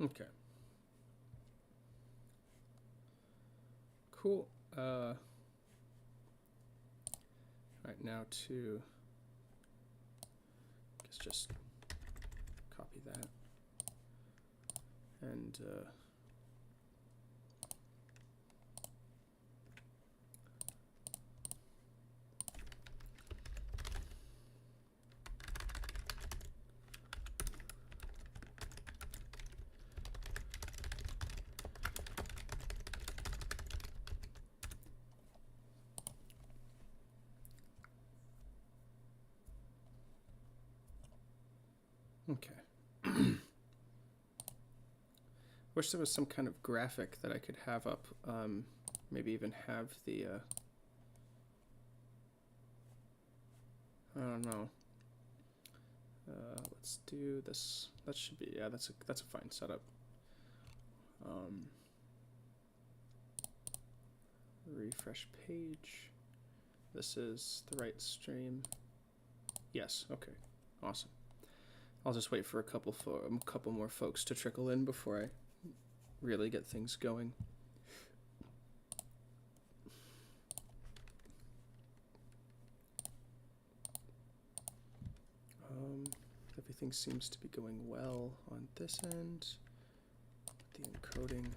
Okay. Cool. Right now to, I guess just copy that and okay. Wish there was some kind of graphic that I could have up. Maybe even have the. I don't know. Let's do this. That should be, yeah. That's a fine setup. Refresh page. This is the right stream. Yes. Okay. Awesome. I'll just wait for a couple more folks to trickle in before I really get things going. Everything seems to be going well on this end. The encoding.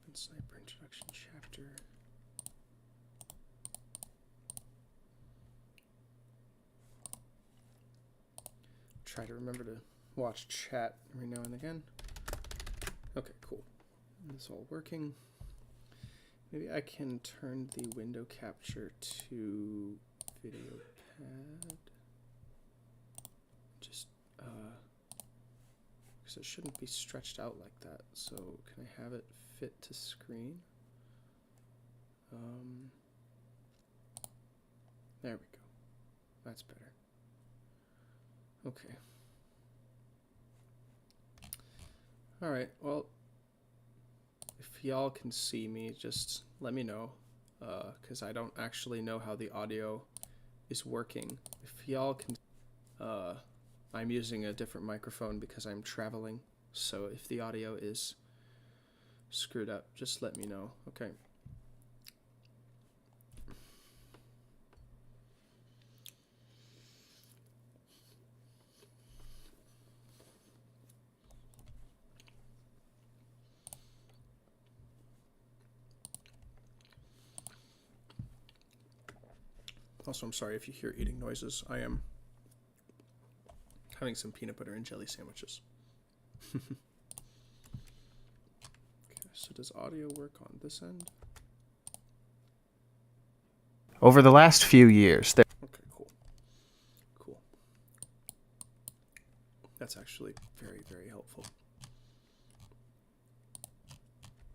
Open Sniper introduction chapter. Try to remember to watch chat every now and again. Okay, cool. It's all working. Maybe I can turn the window capture to video pad. Just because it shouldn't be stretched out like that. So can I have it fit to screen? There we go. That's better. Okay. All right. Well, if y'all can see me, just let me know, because I don't actually know how the audio is working. If y'all can, I'm using a different microphone because I'm traveling, so if the audio is screwed up, just let me know. Okay. Also, I'm sorry if you hear eating noises. I am having some peanut butter and jelly sandwiches. Okay, so does audio work on this end? Over the last few years, Okay, cool. Cool. That's actually very, very helpful.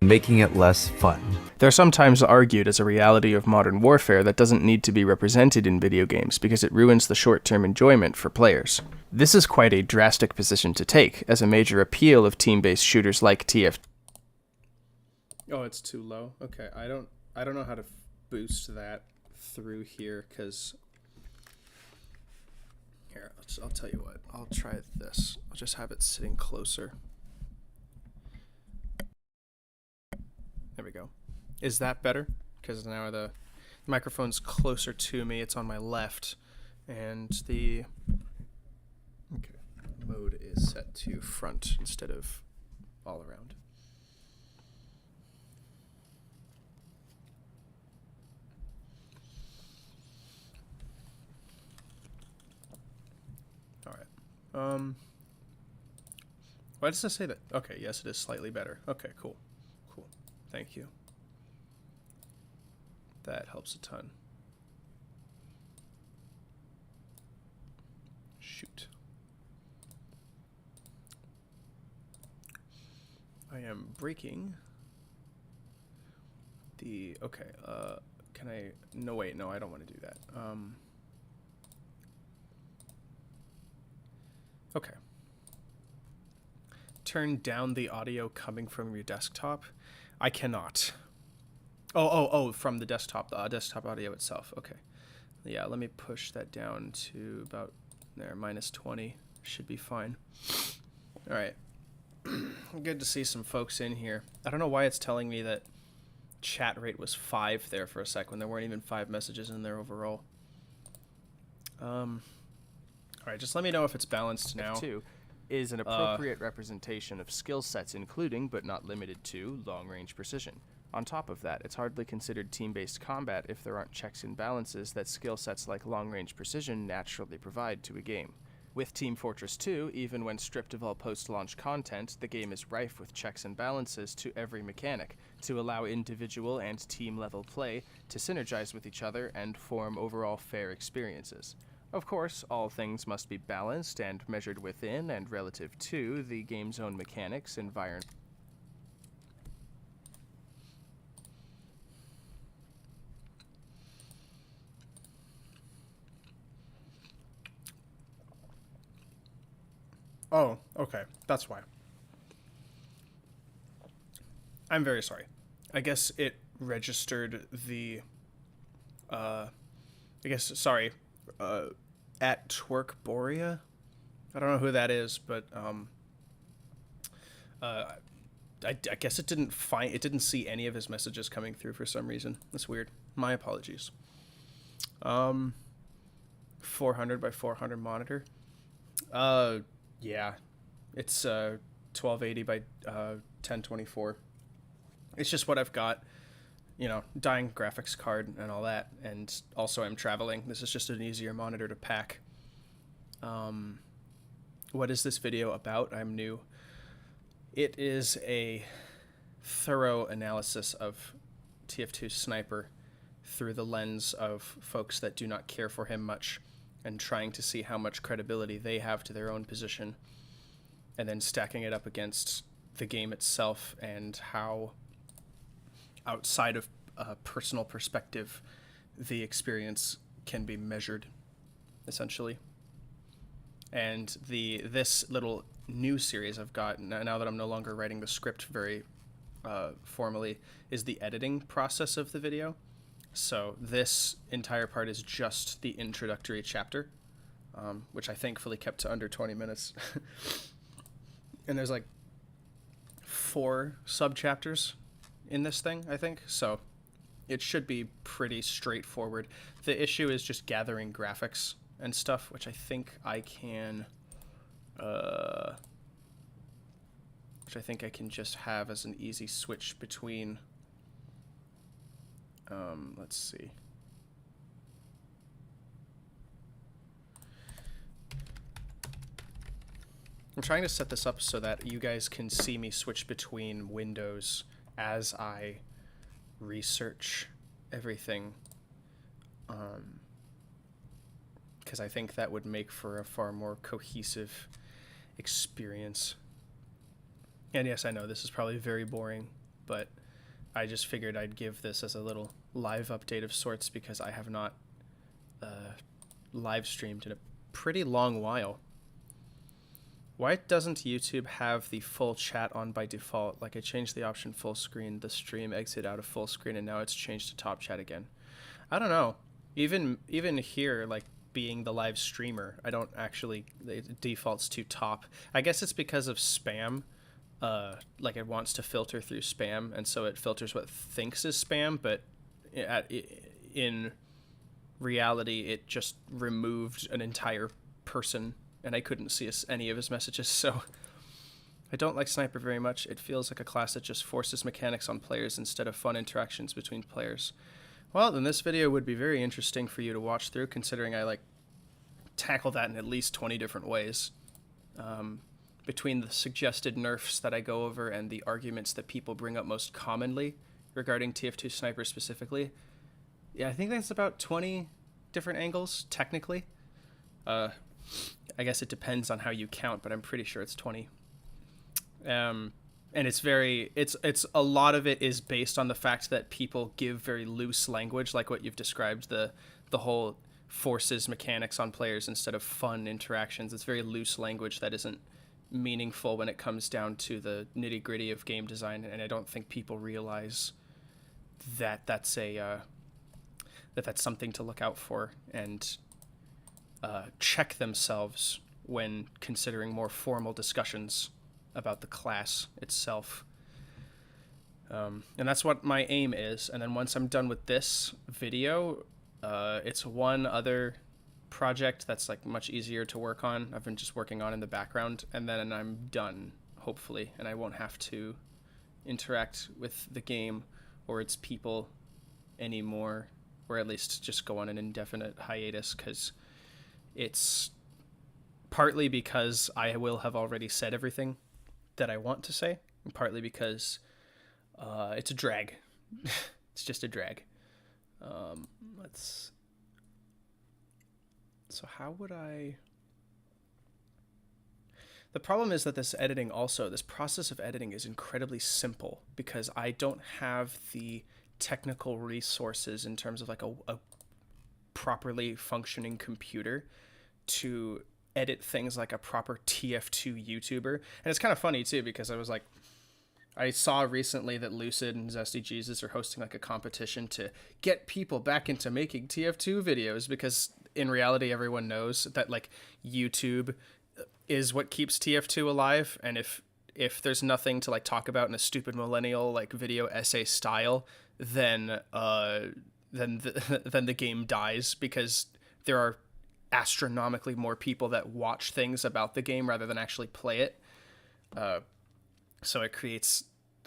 making it less fun. They're sometimes argued as a reality of modern warfare that doesn't need to be represented in video games because it ruins the short-term enjoyment for players. This is quite a drastic position to take, as a major appeal of team-based shooters like TF. Oh, it's too low. Okay, I don't know how to boost that through here, because here, I'll tell you what. I'll try this. I'll just have it sitting closer. There we go. Is that better? Because now the microphone's closer to me. It's on my left, and the mode is set to front instead of all around. All right. Why does it say that? Okay, yes, it is slightly better. Okay, cool. Cool. Thank you. That helps a ton. Shoot. I am breaking the, okay, can I, no wait, no, I don't want to do that. Okay. Turn down the audio coming from your desktop. I cannot. Oh, from the desktop audio itself. Okay. Yeah, let me push that down to about there, -20. Should be fine. All right. Good to see some folks in here. I don't know why it's telling me that chat rate was 5 there for a sec when there weren't even 5 messages in there overall. All right, just let me know if it's balanced now. 2 is an appropriate representation of skill sets including, but not limited to, long-range precision. On top of that, it's hardly considered team-based combat if there aren't checks and balances that skill sets like long-range precision naturally provide to a game. With Team Fortress 2, even when stripped of all post-launch content, the game is rife with checks and balances to every mechanic to allow individual and team-level play to synergize with each other and form overall fair experiences. Of course, all things must be balanced and measured within and relative to the game's own mechanics, environment. Oh, okay. That's why. I'm very sorry. I guess it registered the, at Twerk Borea. I don't know who that is, but, I guess it didn't see any of his messages coming through for some reason. That's weird. My apologies. 400 by 400 monitor. Yeah, it's 1280 by 1024. It's just what I've got, you know, dying graphics card and all that, and also I'm traveling. This is just an easier monitor to pack. What is this video about? I'm new. It is a thorough analysis of TF2 Sniper through the lens of folks that do not care for him much, and trying to see how much credibility they have to their own position, and then stacking it up against the game itself and how, outside of a personal perspective, the experience can be measured, essentially. And this little new series I've got, now that I'm no longer writing the script very formally, is the editing process of the video. So this entire part is just the introductory chapter, which I thankfully kept to under 20 minutes. And there's like 4 sub-chapters in this thing, I think. So it should be pretty straightforward. The issue is just gathering graphics and stuff, which I think I can... which I think I can just have as an easy switch between... let's see. I'm trying to set this up so that you guys can see me switch between windows as I research everything. Because I think that would make for a far more cohesive experience. And yes, I know this is probably very boring, but I just figured I'd give this as a little live update of sorts because I have not live streamed in a pretty long while. Why doesn't YouTube have the full chat on by default? Like, I changed the option full screen, the stream exit out of full screen, and now it's changed to top chat again. I don't know. Even here, like, being the live streamer, I don't actually, it defaults to top. I guess it's because of spam. Like, it wants to filter through spam, and so it filters what it thinks is spam, but in reality, it just removed an entire person, and I couldn't see any of his messages, so I don't like Sniper very much. It feels like a class that just forces mechanics on players instead of fun interactions between players. Well, then this video would be very interesting for you to watch through, considering I, like, tackle that in at least 20 different ways. Between the suggested nerfs that I go over and the arguments that people bring up most commonly regarding TF2 Sniper specifically, yeah, I think that's about 20 different angles, technically. I guess it depends on how you count, but I'm pretty sure it's 20. And it's a lot of it is based on the fact that people give very loose language, like what you've described, the whole forces mechanics on players instead of fun interactions. It's very loose language that isn't meaningful when it comes down to the nitty-gritty of game design, and I don't think people realize that that's that's something to look out for and check themselves when considering more formal discussions about the class itself. And that's what my aim is. And then once I'm done with this video, it's one other project that's like much easier to work on. I've been just working on in the background, and then I'm done, hopefully, and I won't have to interact with the game or its people anymore, or at least just go on an indefinite hiatus, because it's partly because I will have already said everything that I want to say, and partly because it's a drag. It's just a drag. So how would I... The problem is that this process of editing is incredibly simple because I don't have the technical resources in terms of like a properly functioning computer to edit things like a proper TF2 YouTuber. And it's kind of funny too, because I saw recently that Lucid and Zesty Jesus are hosting like a competition to get people back into making TF2 videos, because in reality everyone knows that like YouTube is what keeps TF2 alive, and if there's nothing to like talk about in a stupid millennial like video essay style, then the game dies, because there are astronomically more people that watch things about the game rather than actually play it. So it creates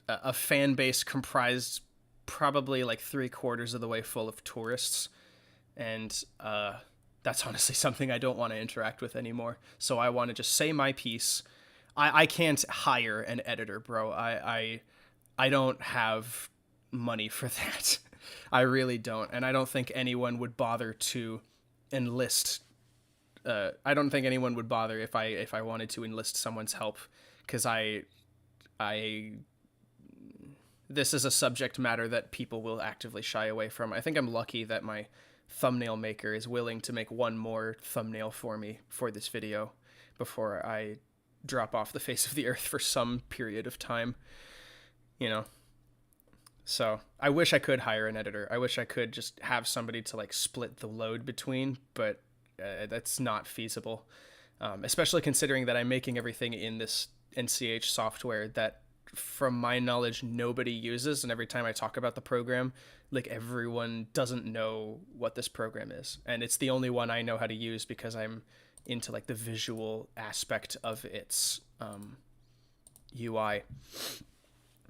a fan base comprised probably like 3/4 of the way full of tourists. And that's honestly something I don't want to interact with anymore. So I want to just say my piece. I can't hire an editor, bro. I don't have money for that. I really don't. And I don't think anyone would bother to enlist. I don't think anyone would bother if I wanted to enlist someone's help, because this is a subject matter that people will actively shy away from. I think I'm lucky that my thumbnail maker is willing to make one more thumbnail for me for this video before I drop off the face of the earth for some period of time, you know. So I wish I could hire an editor. I wish I could just have somebody to like split the load between, but that's not feasible, especially considering that I'm making everything in this NCH software that, from my knowledge, nobody uses. And every time I talk about the program, like everyone doesn't know what this program is. And it's the only one I know how to use because I'm into like the visual aspect of its UI.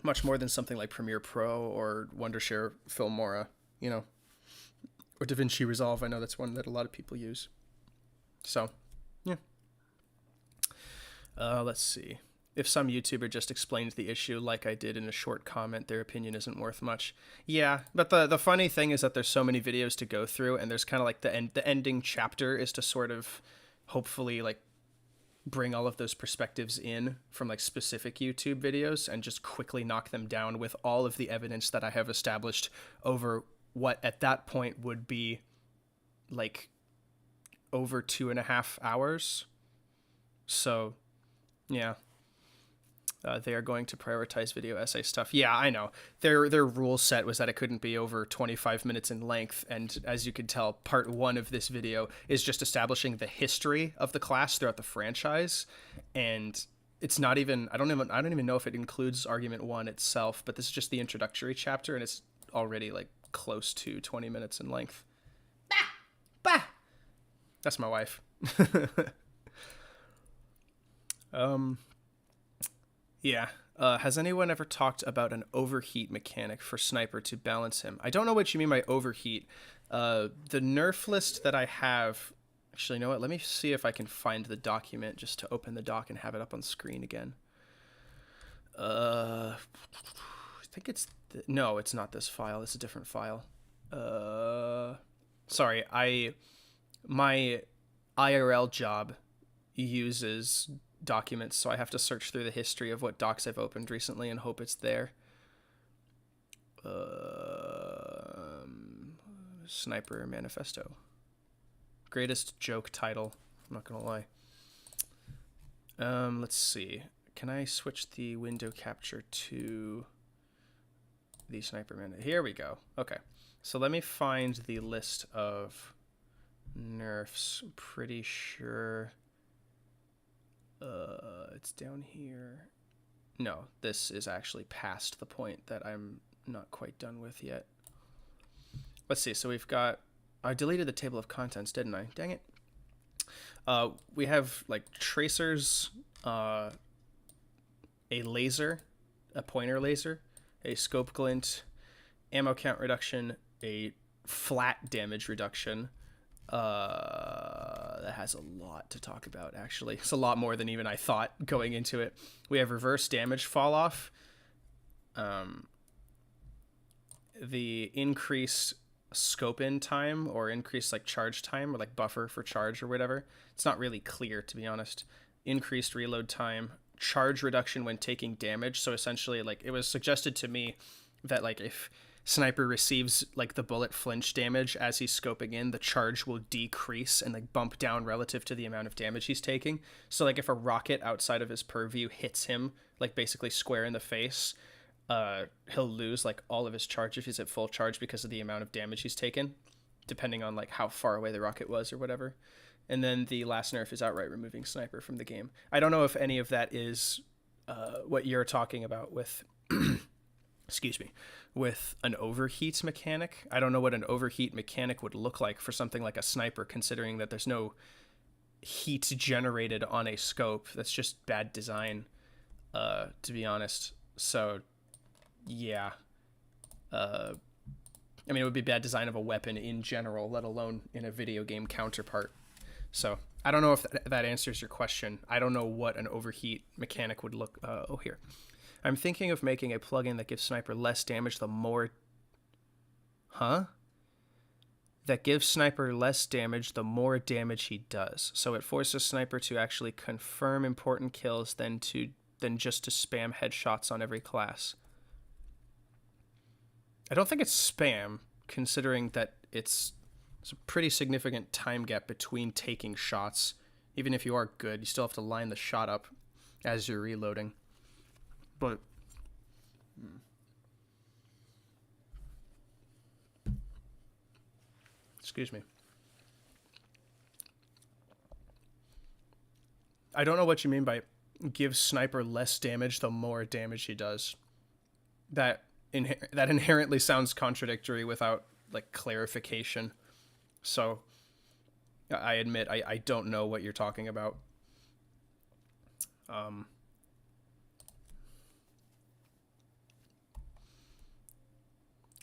Much more than something like Premiere Pro or Wondershare Filmora, you know, or DaVinci Resolve. I know that's one that a lot of people use. So, yeah. Let's see. If some YouTuber just explained the issue like I did in a short comment, their opinion isn't worth much. Yeah, but the funny thing is that there's so many videos to go through, and there's kind of like the ending chapter is to sort of hopefully like bring all of those perspectives in from like specific YouTube videos and just quickly knock them down with all of the evidence that I have established over what at that point would be like over 2.5 hours. So, yeah. They are going to prioritize video essay stuff. Yeah, I know. Their rule set was that it couldn't be over 25 minutes in length, and as you can tell, part 1 of this video is just establishing the history of the class throughout the franchise, and it's not even I don't even know if it includes argument 1 itself, but this is just the introductory chapter, and it's already like close to 20 minutes in length. Bah! That's my wife. Yeah. Has anyone ever talked about an overheat mechanic for Sniper to balance him? I don't know what you mean by overheat. The nerf list that I have... Actually, you know what? Let me see if I can find the document just to open the doc and have it up on screen again. I think it's... No, it's not this file. It's a different file. Sorry, my IRL job uses documents, so I have to search through the history of what docs I've opened recently and hope it's there. Sniper Manifesto. Greatest joke title. I'm not gonna lie. Let's see. Can I switch the window capture to the Sniper Man? Here we go. Okay. So let me find the list of nerfs. I'm pretty sure it's down here. No, this is actually past the point that I'm not quite done with yet. Let's see. So we've got... I deleted the table of contents, didn't I? Dang it. We have like tracers, a laser, a pointer laser, a scope glint, ammo count reduction, a flat damage reduction. That has a lot to talk about, actually. It's a lot more than even I thought going into it. We have reverse damage fall off. The increased scope in time, or increased like charge time, or like buffer for charge or whatever. It's not really clear, to be honest. Increased reload time, charge reduction when taking damage. So essentially, like, it was suggested to me that like if Sniper receives like the bullet flinch damage as he's scoping in, the charge will decrease and like bump down relative to the amount of damage he's taking. So like if a rocket outside of his purview hits him like basically square in the face, he'll lose like all of his charge if he's at full charge because of the amount of damage he's taken, depending on like how far away the rocket was or whatever. And then the last nerf is outright removing Sniper from the game. I don't know if any of that is what you're talking about with excuse me, with an overheat mechanic. I don't know what an overheat mechanic would look like for something like a Sniper, considering that there's no heat generated on a scope. That's just bad design, to be honest. So yeah, I mean, it would be bad design of a weapon in general, let alone in a video game counterpart. So I don't know if that answers your question. I don't know what an overheat mechanic would look. Oh, here. I'm thinking of making a plugin that gives Sniper less damage the more... That gives Sniper less damage the more damage he does. So it forces Sniper to actually confirm important kills than just to spam headshots on every class. I don't think it's spam, considering that it's a pretty significant time gap between taking shots. Even if you are good, you still have to line the shot up as you're reloading. But excuse me. I don't know what you mean by give Sniper less damage the more damage he does. That inherently sounds contradictory without like clarification. So I admit I don't know what you're talking about.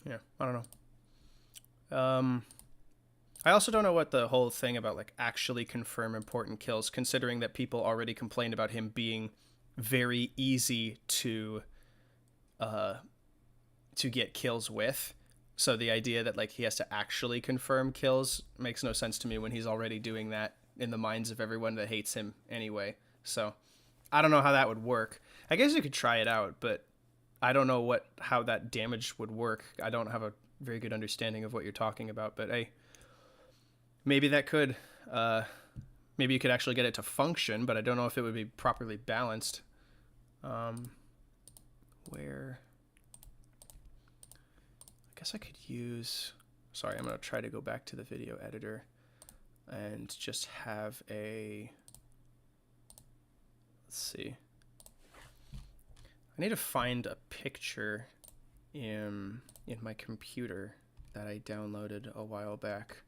Yeah, I don't know. I also don't know what the whole thing about like actually confirm important kills, considering that people already complained about him being very easy to get kills with. So the idea that like he has to actually confirm kills makes no sense to me when he's already doing that in the minds of everyone that hates him anyway. So I don't know how that would work. I guess you could try it out, but I don't know how that damage would work. I don't have a very good understanding of what you're talking about, but hey, maybe that could. Maybe you could actually get it to function, but I don't know if it would be properly balanced. Where? I guess I could use... Sorry, I'm going to try to go back to the video editor and just have a... Let's see. I need to find a picture in my computer that I downloaded a while back.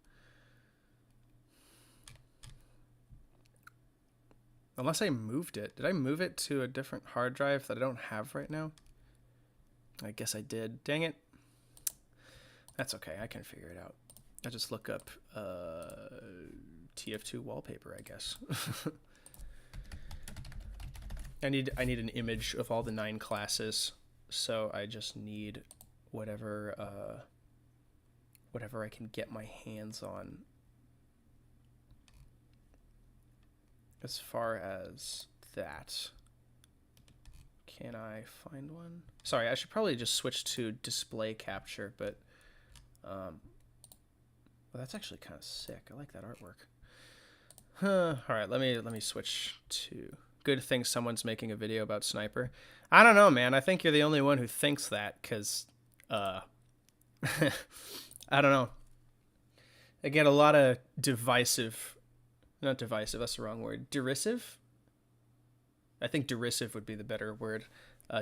Unless I moved it. Did I move it to a different hard drive that I don't have right now? I guess I did. Dang it. That's okay. I can figure it out. I just look up TF2 wallpaper, I guess. I need an image of all the 9 classes, so I just need whatever I can get my hands on. As far as that, can I find one? Sorry, I should probably just switch to display capture, but well, that's actually kind of sick. I like that artwork. All right, let me switch to. Good thing someone's making a video about Sniper. I don't know, man. I think you're the only one who thinks that, because I don't know. I get a lot of not divisive, that's the wrong word, derisive? I think derisive would be the better word.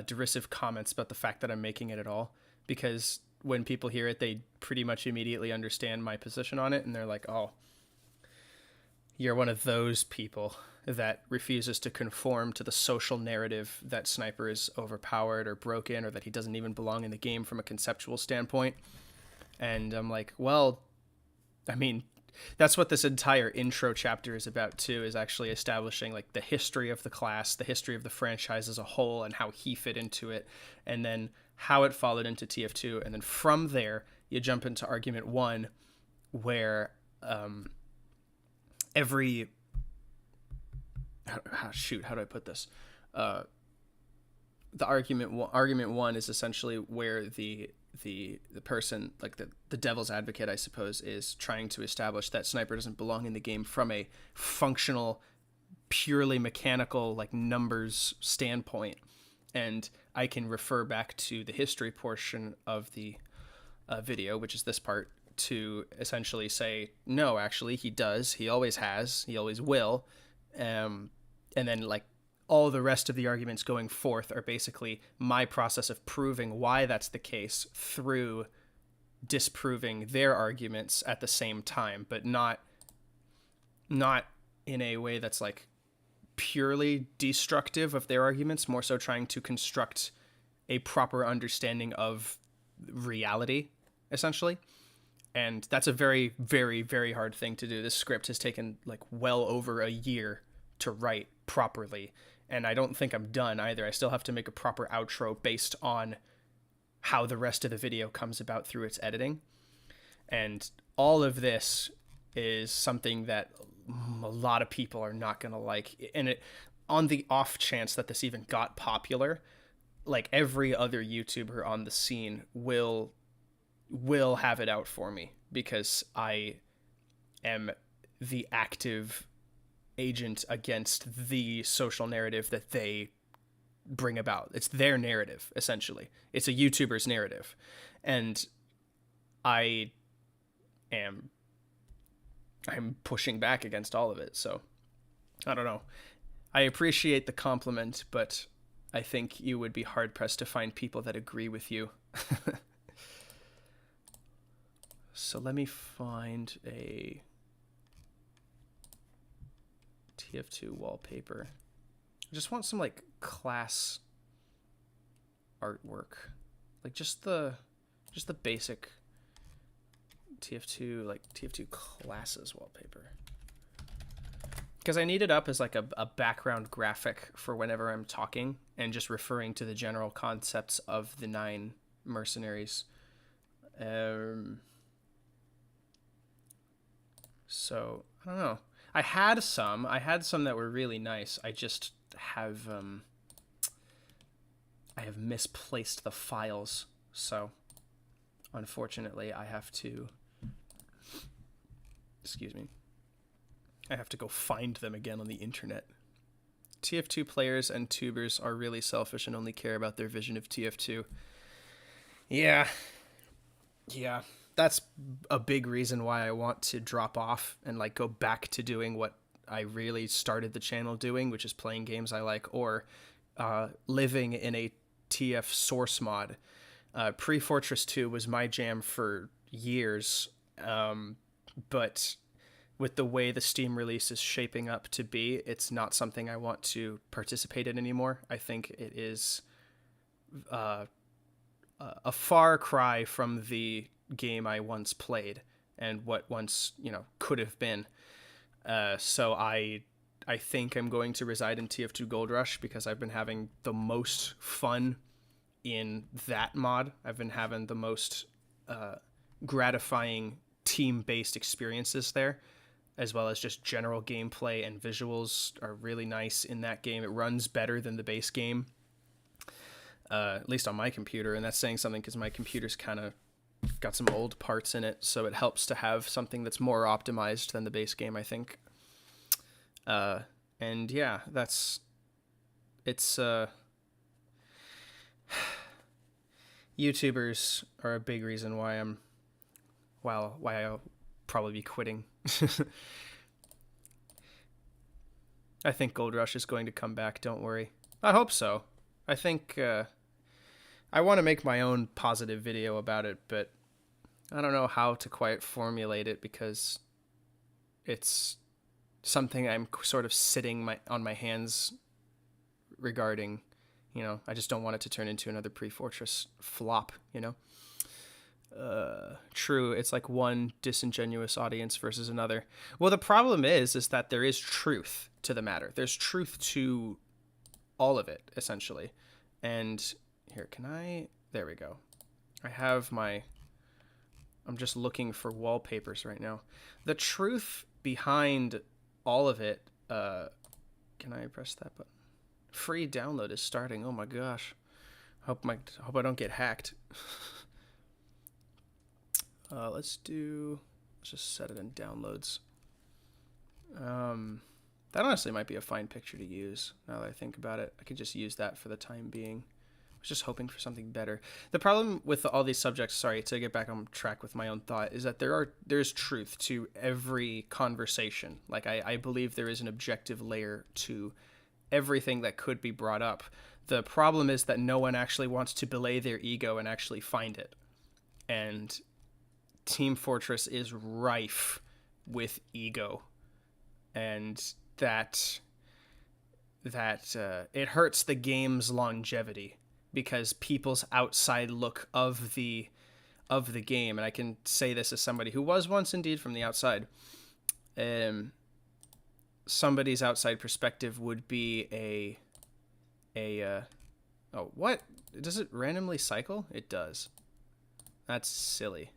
Derisive comments about the fact that I'm making it at all. Because when people hear it, they pretty much immediately understand my position on it, and they're like, oh, you're one of those people that refuses to conform to the social narrative that Sniper is overpowered or broken, or that he doesn't even belong in the game from a conceptual standpoint. And I'm like, well, I mean, that's what this entire intro chapter is about too, is actually establishing like the history of the class, the history of the franchise as a whole, and how he fit into it, and then how it followed into TF2. And then from there, you jump into argument one, where every how do I put this? The argument one is essentially where the person, like the devil's advocate, I suppose, is trying to establish that Sniper doesn't belong in the game from a functional, purely mechanical, like numbers standpoint. And I can refer back to the history portion of the video, which is this part, to essentially say, no, actually, he does. He always has. He always will. And then, like, all the rest of the arguments going forth are basically my process of proving why that's the case through disproving their arguments at the same time, but not in a way that's like purely destructive of their arguments, more so trying to construct a proper understanding of reality, essentially. And that's a very, very, very hard thing to do. This script has taken like well over a year to write properly, and I don't think I'm done either. I still have to make a proper outro based on how the rest of the video comes about through its editing. And all of this is something that a lot of people are not going to like. And it, on the off chance that this even got popular, like every other YouTuber on the scene will have it out for me, because I am the active agent against the social narrative that they bring about. It's their narrative, essentially. It's a YouTuber's narrative. And I'm pushing back against all of it. So I don't know. I appreciate the compliment, but I think you would be hard pressed to find people that agree with you. So let me find a TF2 wallpaper. I just want some like class artwork, like just the basic TF2, like TF2 classes wallpaper, because I need it up as like a background graphic for whenever I'm talking and just referring to the general concepts of the 9 mercenaries. So I don't know. I had some that were really nice. I just have I have misplaced the files, so unfortunately I have to go find them again on the internet. TF2 players and tubers are really selfish and only care about their vision of TF2. Yeah. That's a big reason why I want to drop off and like go back to doing what I really started the channel doing, which is playing games I like, or living in a TF source mod. Pre-Fortress 2 was my jam for years, but with the way the Steam release is shaping up to be, it's not something I want to participate in anymore. I think it is a far cry from the game I once played and what once, could have been. So I think I'm going to reside in TF2 Gold Rush because I've been having the most fun in that mod. I've been having the most gratifying team-based experiences there, as well as just general gameplay and visuals are really nice in that game. It runs better than the base game, at least on my computer, and that's saying something because my computer's kind of got some old parts in it, so it helps to have something that's more optimized than the base game, I think. And yeah, it's YouTubers are a big reason why I'm why I'll probably be quitting. I think Gold Rush is going to come back, don't worry. I hope so. I think I want to make my own positive video about it, but I don't know how to quite formulate it because it's something I'm sort of sitting on my hands regarding. You know, I just don't want it to turn into another Pre-Fortress flop, you know? True, it's like one disingenuous audience versus another. Well, the problem is that there is truth to the matter. There's truth to all of it, essentially. And here, there we go. I'm just looking for wallpapers right now. The truth behind all of it, can I press that button? Free download is starting. Oh my gosh. Hope I don't get hacked. Let's just set it in downloads. That honestly might be a fine picture to use now that I think about it. I could just use that for the time being. I was just hoping for something better. The problem with all these subjects, sorry, to get back on track with my own thought, is that there's truth to every conversation. Like, I believe there is an objective layer to everything that could be brought up. The problem is that no one actually wants to belay their ego and actually find it. And Team Fortress is rife with ego, and that it hurts the game's longevity because people's outside look of the game, and I can say this as somebody who was once indeed from the outside, somebody's outside perspective would be oh, what? Does it randomly cycle? It does. That's silly.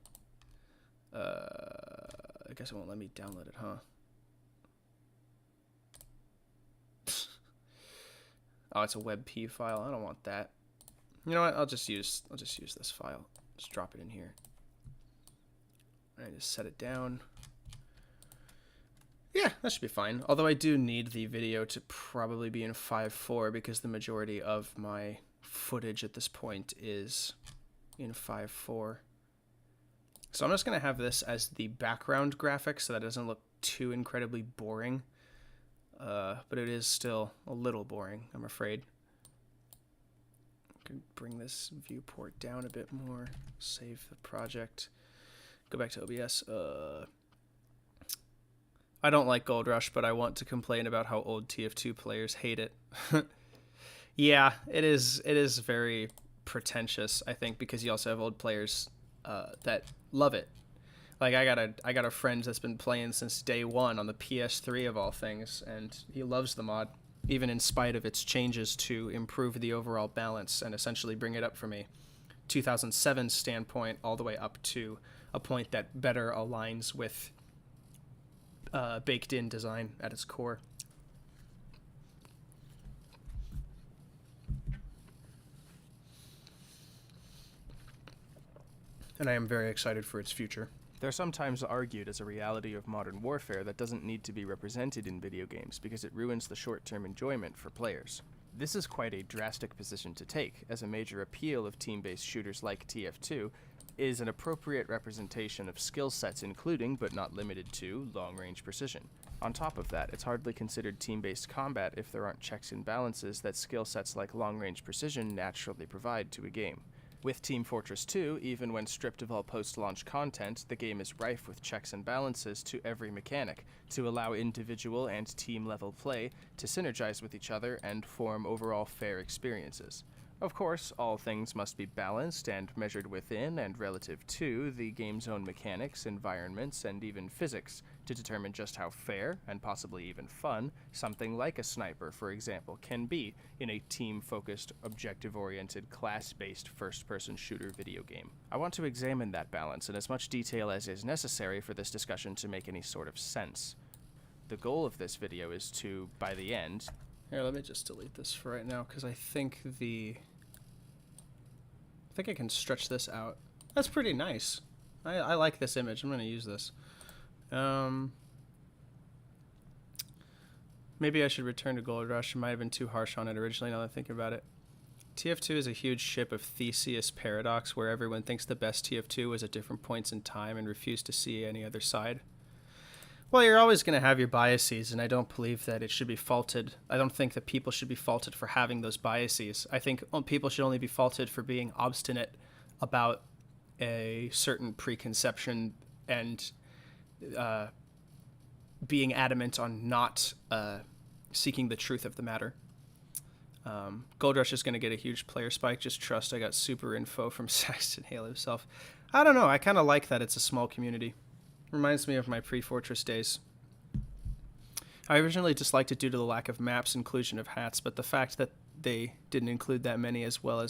I guess it won't let me download it, huh? Oh, it's a WebP file. I don't want that. You know what? I'll just use this file. Just drop it in here. I just set it down. Yeah, that should be fine. Although I do need the video to probably be in 5.4 because the majority of my footage at this point is in 5.4. So I'm just going to have this as the background graphic so that it doesn't look too incredibly boring. But it is still a little boring, I'm afraid. I can bring this viewport down a bit more. Save the project. Go back to OBS. I don't like Gold Rush, but I want to complain about how old TF2 players hate it. Yeah, it is very pretentious, I think, because you also have old players that love it. Like I got a friend that's been playing since day one on the PS3 of all things, and he loves the mod, even in spite of its changes to improve the overall balance and essentially bring it up from a 2007 standpoint all the way up to a point that better aligns with baked-in design at its core. And I am very excited for its future. They're sometimes argued as a reality of modern warfare that doesn't need to be represented in video games because it ruins the short-term enjoyment for players. This is quite a drastic position to take, as a major appeal of team-based shooters like TF2 is an appropriate representation of skill sets including, but not limited to, long-range precision. On top of that, it's hardly considered team-based combat if there aren't checks and balances that skill sets like long-range precision naturally provide to a game. With Team Fortress 2, even when stripped of all post-launch content, the game is rife with checks and balances to every mechanic, to allow individual and team-level play to synergize with each other and form overall fair experiences. Of course, all things must be balanced and measured within and relative to the game's own mechanics, environments, and even physics, to determine just how fair, and possibly even fun, something like a Sniper, for example, can be in a team-focused, objective-oriented, class-based first-person shooter video game. I want to examine that balance in as much detail as is necessary for this discussion to make any sort of sense. The goal of this video is to, by the end... Here, let me just delete this for right now, because I think I can stretch this out. That's pretty nice. I like this image. I'm going to use this. Maybe I should return to Gold Rush. I might have been too harsh on it originally now that I think about it. TF2 is a huge ship of Theseus paradox where everyone thinks the best TF2 was at different points in time and refuse to see any other side. Well, you're always going to have your biases, and I don't believe that it should be faulted. I don't think that people should be faulted for having those biases. I think people should only be faulted for being obstinate about a certain preconception and being adamant on not seeking the truth of the matter. Gold Rush is going to get a huge player spike. Just trust I got super info from Saxton Hale himself. I don't know. I kind of like that it's a small community. Reminds me of my pre-Fortress days. I originally disliked it due to the lack of maps, inclusion of hats, but the fact that they didn't include that many as well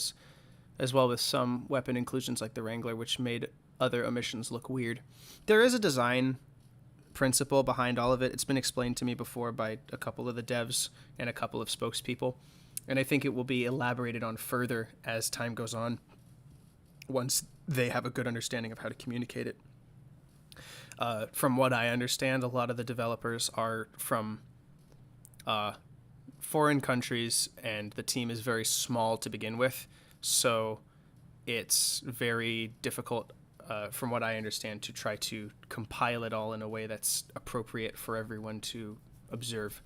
with some weapon inclusions like the Wrangler, which made other omissions look weird. There is a design principle behind all of it. It's been explained to me before by a couple of the devs and a couple of spokespeople, and I think it will be elaborated on further as time goes on once they have a good understanding of how to communicate it. From what I understand, a lot of the developers are from foreign countries, and the team is very small to begin with, so it's very difficult, from what I understand, to try to compile it all in a way that's appropriate for everyone to observe.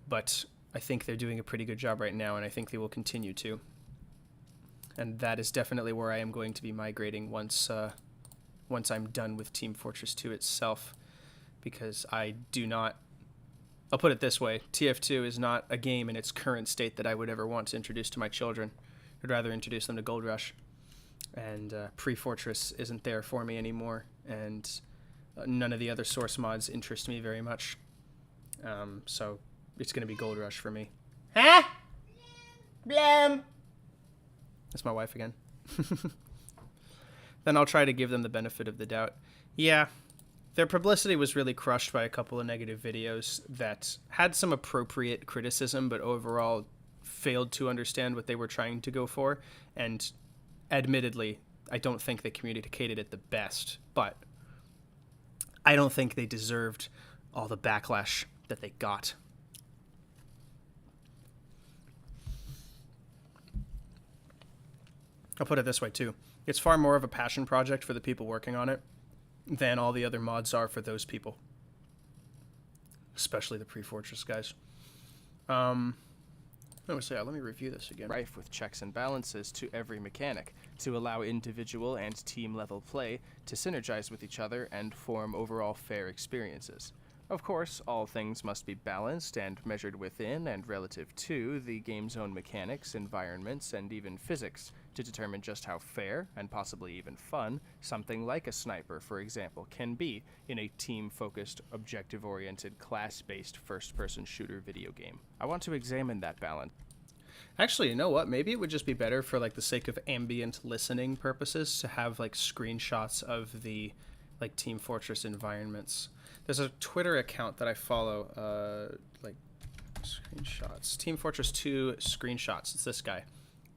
But I think they're doing a pretty good job right now, and I think they will continue to. And that is definitely where I am going to be migrating once I'm done with Team Fortress 2 itself, because I'll put it this way, TF2 is not a game in its current state that I would ever want to introduce to my children. I'd rather introduce them to Gold Rush, and pre-Fortress isn't there for me anymore, and none of the other source mods interest me very much, so it's going to be Gold Rush for me. Huh? Blam! That's my wife again. Then I'll try to give them the benefit of the doubt. Yeah, their publicity was really crushed by a couple of negative videos that had some appropriate criticism, but overall failed to understand what they were trying to go for. And admittedly, I don't think they communicated it the best, but I don't think they deserved all the backlash that they got. I'll put it this way, too. It's far more of a passion project for the people working on it than all the other mods are for those people. Especially the pre-Fortress guys. Let me review this again. Rife with checks and balances to every mechanic to allow individual and team level play to synergize with each other and form overall fair experiences. Of course, all things must be balanced and measured within and relative to the game's own mechanics, environments, and even physics to determine just how fair, and possibly even fun, something like a Sniper, for example, can be in a team-focused, objective-oriented, class-based first-person shooter video game. I want to examine that balance. Actually, you know what? Maybe it would just be better for like the sake of ambient listening purposes to have like screenshots of the like Team Fortress environments. There's a Twitter account that I follow, like screenshots. Team Fortress 2 screenshots. It's this guy.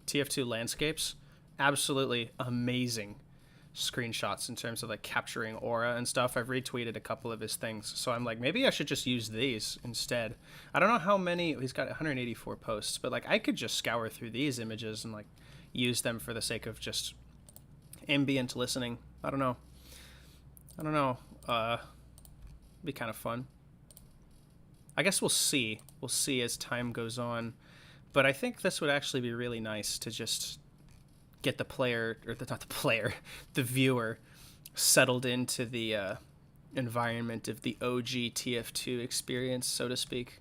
TF2 landscapes. Absolutely amazing screenshots in terms of like capturing aura and stuff. I've retweeted a couple of his things, so I'm like, maybe I should just use these instead. I don't know how many. He's got 184 posts, but like I could just scour through these images and like use them for the sake of just ambient listening. I don't know. Be kind of fun. I guess we'll see. We'll see as time goes on. But I think this would actually be really nice to just get the player, or not the player, the viewer, settled into the environment of the OG TF2 experience, so to speak.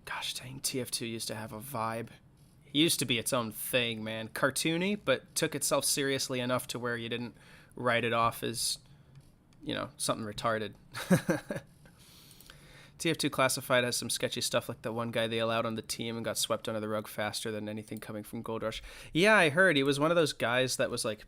Gosh dang, TF2 used to have a vibe. It used to be its own thing, man. Cartoony, but took itself seriously enough to where you didn't write it off as, you know, something retarded. TF2 Classified has some sketchy stuff, like the one guy they allowed on the team and got swept under the rug faster than anything coming from Gold Rush. Yeah, I heard he was one of those guys that was like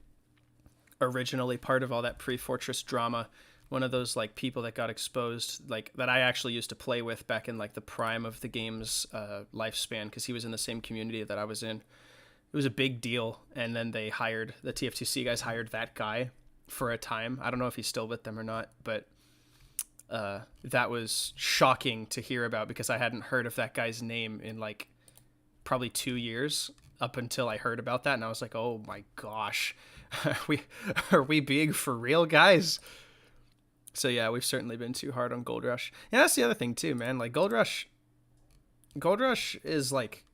originally part of all that pre-Fortress drama. One of those like people that got exposed, like that I actually used to play with back in like the prime of the game's lifespan, because he was in the same community that I was in. It was a big deal, and then the TF2C guys hired that guy for a time. I don't know if he's still with them or not, but that was shocking to hear about because I hadn't heard of that guy's name in like probably 2 years up until I heard about that, and I was like, oh my gosh, are we being for real, guys? So yeah, we've certainly been too hard on Gold Rush. Yeah, that's the other thing too, man. Like Gold Rush is like,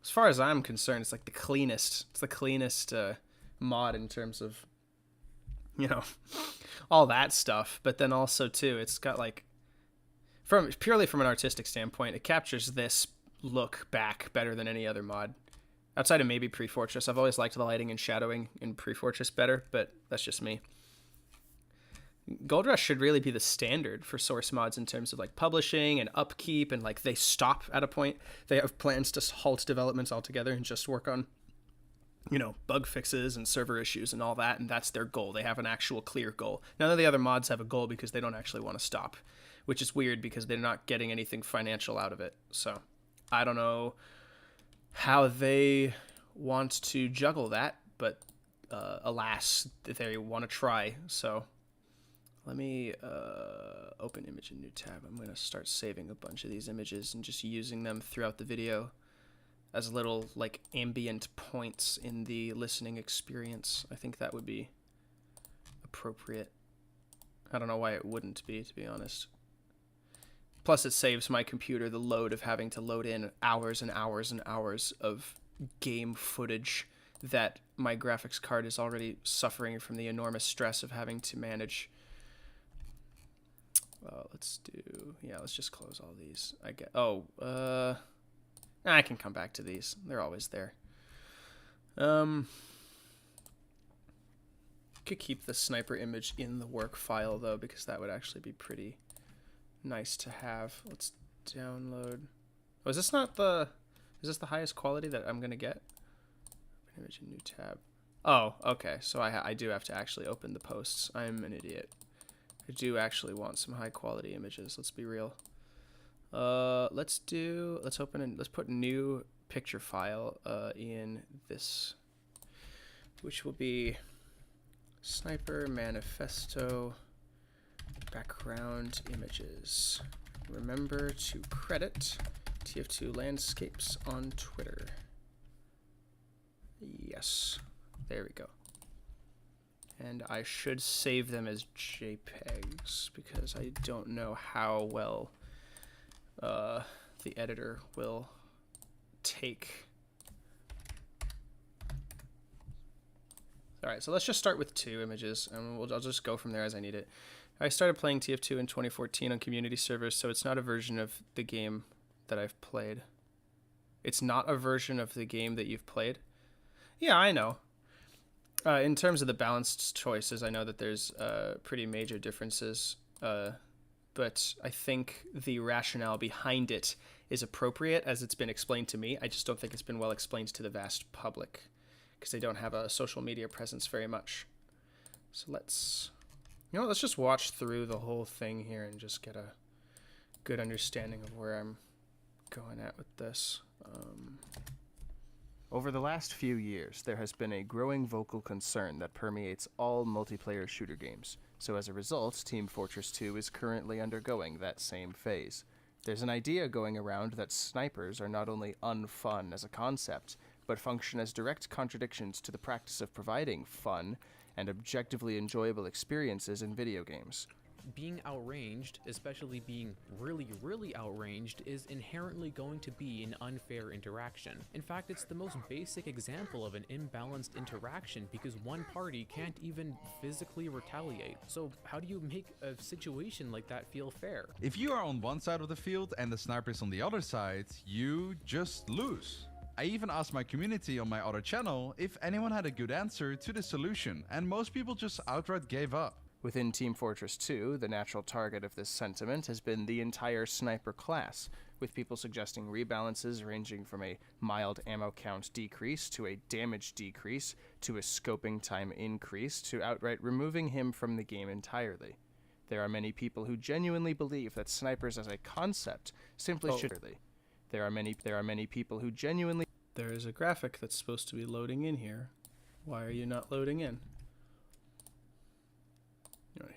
as far as I'm concerned, it's like the cleanest. It's the cleanest mod in terms of, you know, all that stuff. But then also too, it's got like, purely from an artistic standpoint, it captures this look back better than any other mod. Outside of maybe Pre-Fortress, I've always liked the lighting and shadowing in Pre-Fortress better, but that's just me. Gold Rush should really be the standard for source mods in terms of like publishing and upkeep, and like they stop at a point. They have plans to halt developments altogether and just work on, you know, bug fixes and server issues and all that, and that's their goal. They have an actual clear goal. None of the other mods have a goal because they don't actually want to stop, which is weird because they're not getting anything financial out of it. So I don't know how they want to juggle that, but alas, they want to try. So let me open image in new tab. I'm going to start saving a bunch of these images and just using them throughout the video as little like ambient points in the listening experience. I think that would be appropriate. I don't know why it wouldn't be, to be honest. Plus, it saves my computer the load of having to load in hours and hours and hours of game footage that my graphics card is already suffering from the enormous stress of having to manage. Let's just close all these. I can come back to these. They're always there. Could keep the sniper image in the work file though, because that would actually be pretty nice to have. Let's download. Oh, is this the highest quality that I'm gonna get? Open image in new tab. Oh, okay. So I do have to actually open the posts. I'm an idiot. I do actually want some high quality images. Let's be real. Let's put new picture file in this, which will be Sniper Manifesto background images. Remember to credit TF2 Landscapes on Twitter. Yes, there we go. And I should save them as JPEGs because I don't know how well the editor will take. All right, so let's just start with 2 images, and I'll just go from there as I need it. I started playing TF2 in 2014 on community servers, so it's not a version of the game that I've played. It's not a version of the game that you've played? Yeah, I know. In terms of the balanced choices, I know that there's pretty major differences, but I think the rationale behind it is appropriate as it's been explained to me. I just don't think it's been well explained to the vast public because they don't have a social media presence very much. So let's just watch through the whole thing here and just get a good understanding of where I'm going at with this. Over the last few years, there has been a growing vocal concern that permeates all multiplayer shooter games. So as a result, Team Fortress 2 is currently undergoing that same phase. There's an idea going around that snipers are not only unfun as a concept, but function as direct contradictions to the practice of providing fun and objectively enjoyable experiences in video games. Being outranged, especially being really, really outranged, is inherently going to be an unfair interaction. In fact, it's the most basic example of an imbalanced interaction because one party can't even physically retaliate. So how do you make a situation like that feel fair? If you are on one side of the field and the sniper is on the other side, you just lose. I even asked my community on my other channel if anyone had a good answer to the solution, and most people just outright gave up. Within Team Fortress 2, the natural target of this sentiment has been the entire sniper class, with people suggesting rebalances ranging from a mild ammo count decrease to a damage decrease to a scoping time increase to outright removing him from the game entirely. There are many people who genuinely believe that snipers as a concept simply should. There are many people who genuinely. There is a graphic that's supposed to be loading in here. Why are you not loading in?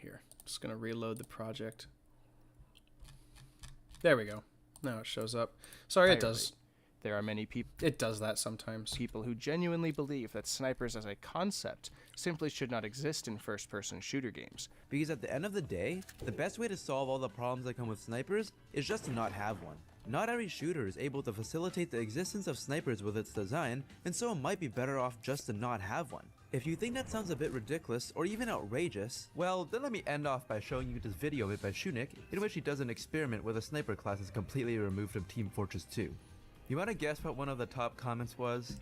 Here. Just gonna reload the project. There we go. Now it shows up. Sorry, it does. There are many It does that sometimes. people who genuinely believe that snipers as a concept simply should not exist in first-person shooter games. Because at the end of the day, the best way to solve all the problems that come with snipers is just to not have one. Not every shooter is able to facilitate the existence of snipers with its design, and so it might be better off just to not have one. If you think that sounds a bit ridiculous or even outrageous, well, then let me end off by showing you this video made by Shunik, in which he does an experiment where the sniper class is completely removed from Team Fortress 2. You wanna guess what one of the top comments was?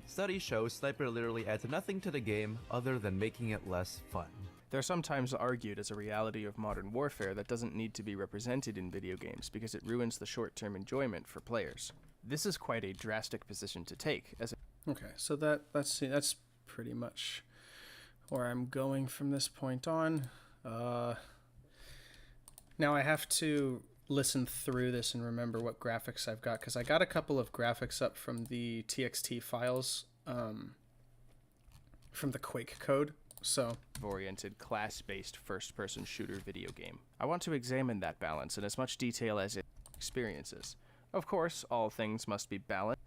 Study shows sniper literally adds nothing to the game other than making it less fun. They're sometimes argued as a reality of modern warfare that doesn't need to be represented in video games because it ruins the short-term enjoyment for players. This is quite a drastic position to take, as Okay, so that's pretty much where I'm going from this point on. Now I have to listen through this and remember what graphics I've got, because I got a couple of graphics up from the TXT files from the Quake code. So, oriented, class-based first-person shooter video game. I want to examine that balance in as much detail as it experiences. Of course, all things must be balanced.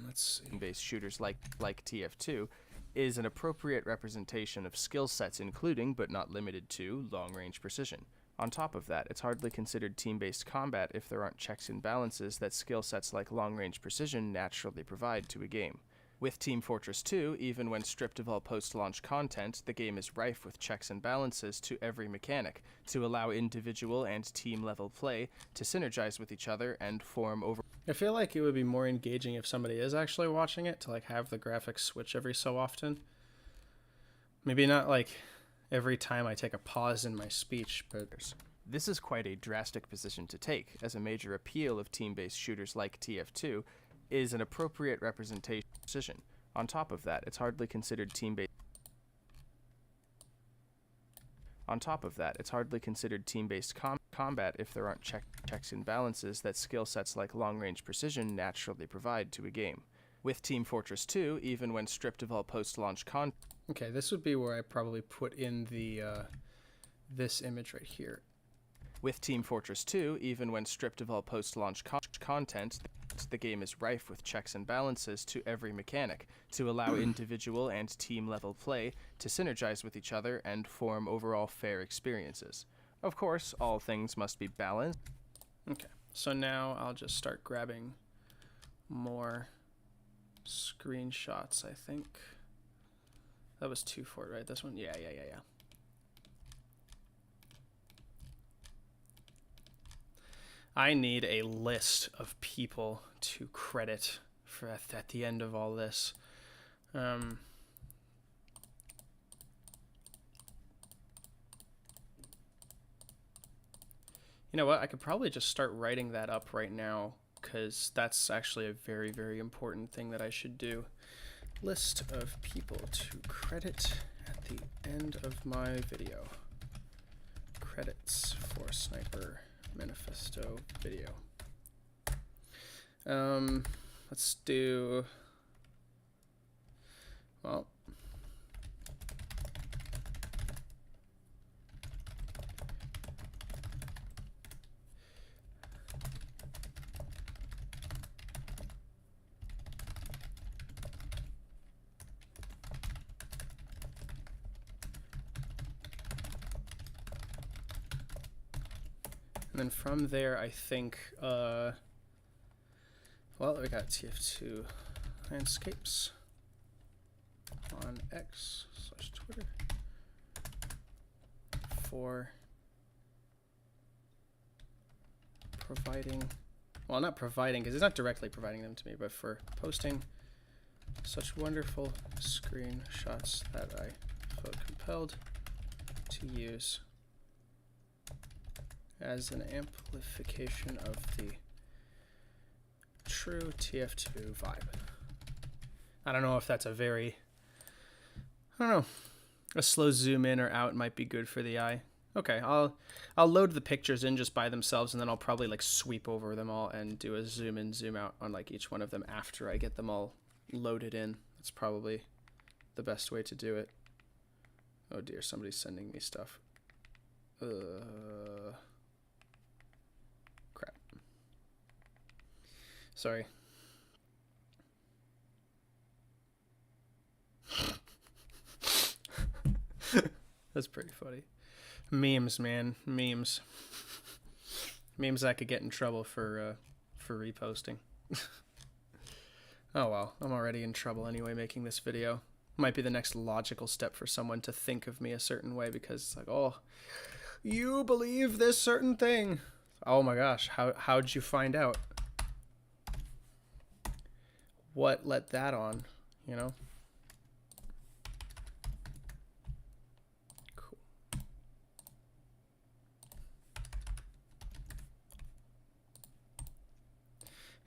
let's see. Based shooters like TF2 is an appropriate representation of skill sets including, but not limited to, long-range precision. On top of that, it's hardly considered team-based combat if there aren't checks and balances that skill sets like long-range precision naturally provide to a game. With Team Fortress 2, even when stripped of all post-launch content, the game is rife with checks and balances to every mechanic to allow individual and team-level play to synergize with each other and form over. I feel like it would be more engaging if somebody is actually watching it, to like have the graphics switch every so often. Maybe not like every time I take a pause in my speech, but This is quite a drastic position to take, as a major appeal of team-based shooters like TF2 is an appropriate representation of precision. On top of that, it's hardly considered team-based. On top of that, it's hardly considered team-based combat if there aren't checks and balances that skill sets like long-range precision naturally provide to a game. With Team Fortress 2, even when stripped of all post-launch content. okay, this would be where I probably put in the this image right here. With Team Fortress 2, even when stripped of all post-launch content, the game is rife with checks and balances to every mechanic to allow individual and team-level play to synergize with each other and form overall fair experiences. Of course, all things must be balanced. Okay, so now I'll just start grabbing more screenshots, I think. That was 2 for it, right? This one? Yeah. I need a list of people to credit for at the end of all this. You know what? I could probably just start writing that up right now, because that's actually a very, very important thing that I should do. List of people to credit at the end of my video. Credits for Sniper Manifesto video. Let's do, well, and then from there, I think, well, we got TF2 landscapes on X/Twitter for providing, well, not providing, because it's not directly providing them to me, but for posting such wonderful screenshots that I felt compelled to use as an amplification of the true TF2 vibe. I don't know if that's a very, I don't know, a slow zoom in or out might be good for the eye. Okay, I'll load the pictures in just by themselves, and then I'll probably like sweep over them all and do a zoom in, zoom out on like each one of them after I get them all loaded in. That's probably the best way to do it. Oh dear, somebody's sending me stuff. Crap. Sorry. That's pretty funny. Memes, man. Memes. Memes that could get in trouble for reposting. Oh well, I'm already in trouble anyway making this video. Might be the next logical step for someone to think of me a certain way because it's like, oh, you believe this certain thing. Oh my gosh, how'd you find out? What let that on, you know? Cool.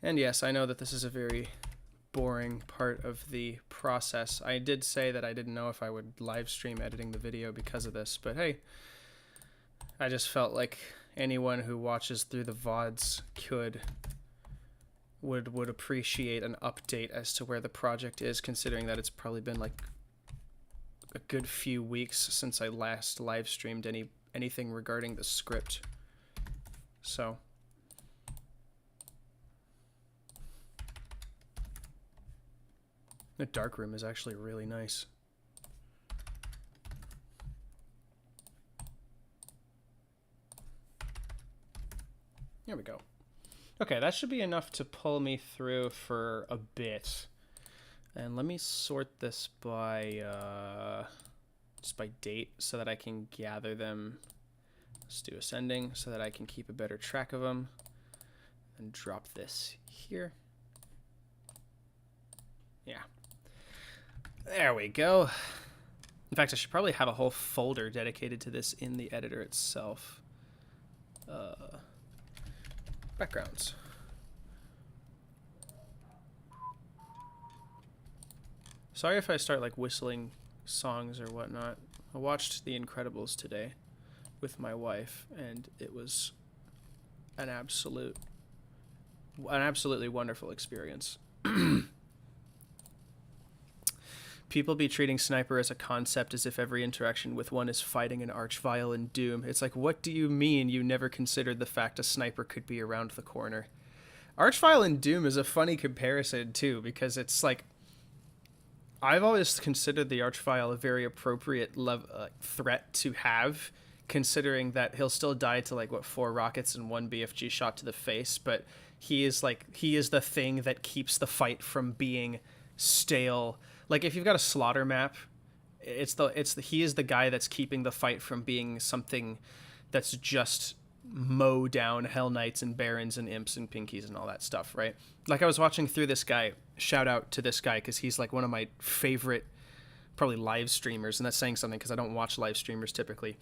And yes, I know that this is a very boring part of the process. I did say that I didn't know if I would live stream editing the video because of this, but hey, I just felt like anyone who watches through the VODs would appreciate an update as to where the project is, considering that it's probably been like a good few weeks since I last live streamed anything regarding the script. So the dark room is actually really nice. There we go. Okay, that should be enough to pull me through for a bit. And let me sort this by just by date so that I can gather them. Let's do ascending so that I can keep a better track of them. And drop this here. Yeah. There we go. In fact, I should probably have a whole folder dedicated to this in the editor itself. Backgrounds. Sorry if I start like whistling songs or whatnot. I watched The Incredibles today with my wife, and it was an absolutely wonderful experience. People be treating Sniper as a concept as if every interaction with one is fighting an archvile in Doom. It's like, what do you mean you never considered the fact a sniper could be around the corner? Archvile in Doom is a funny comparison, too, because it's like, I've always considered the archvile a very appropriate threat to have, considering that he'll still die to, like, what, 4 rockets and 1 BFG shot to the face, but he is the thing that keeps the fight from being stale. Like, if you've got a slaughter map, he is the guy that's keeping the fight from being something that's just mow down Hell Knights and Barons and Imps and Pinkies and all that stuff, right? Like, I was watching through this guy, shout out to this guy, because he's like one of my favorite probably live streamers, and that's saying something because I don't watch live streamers typically.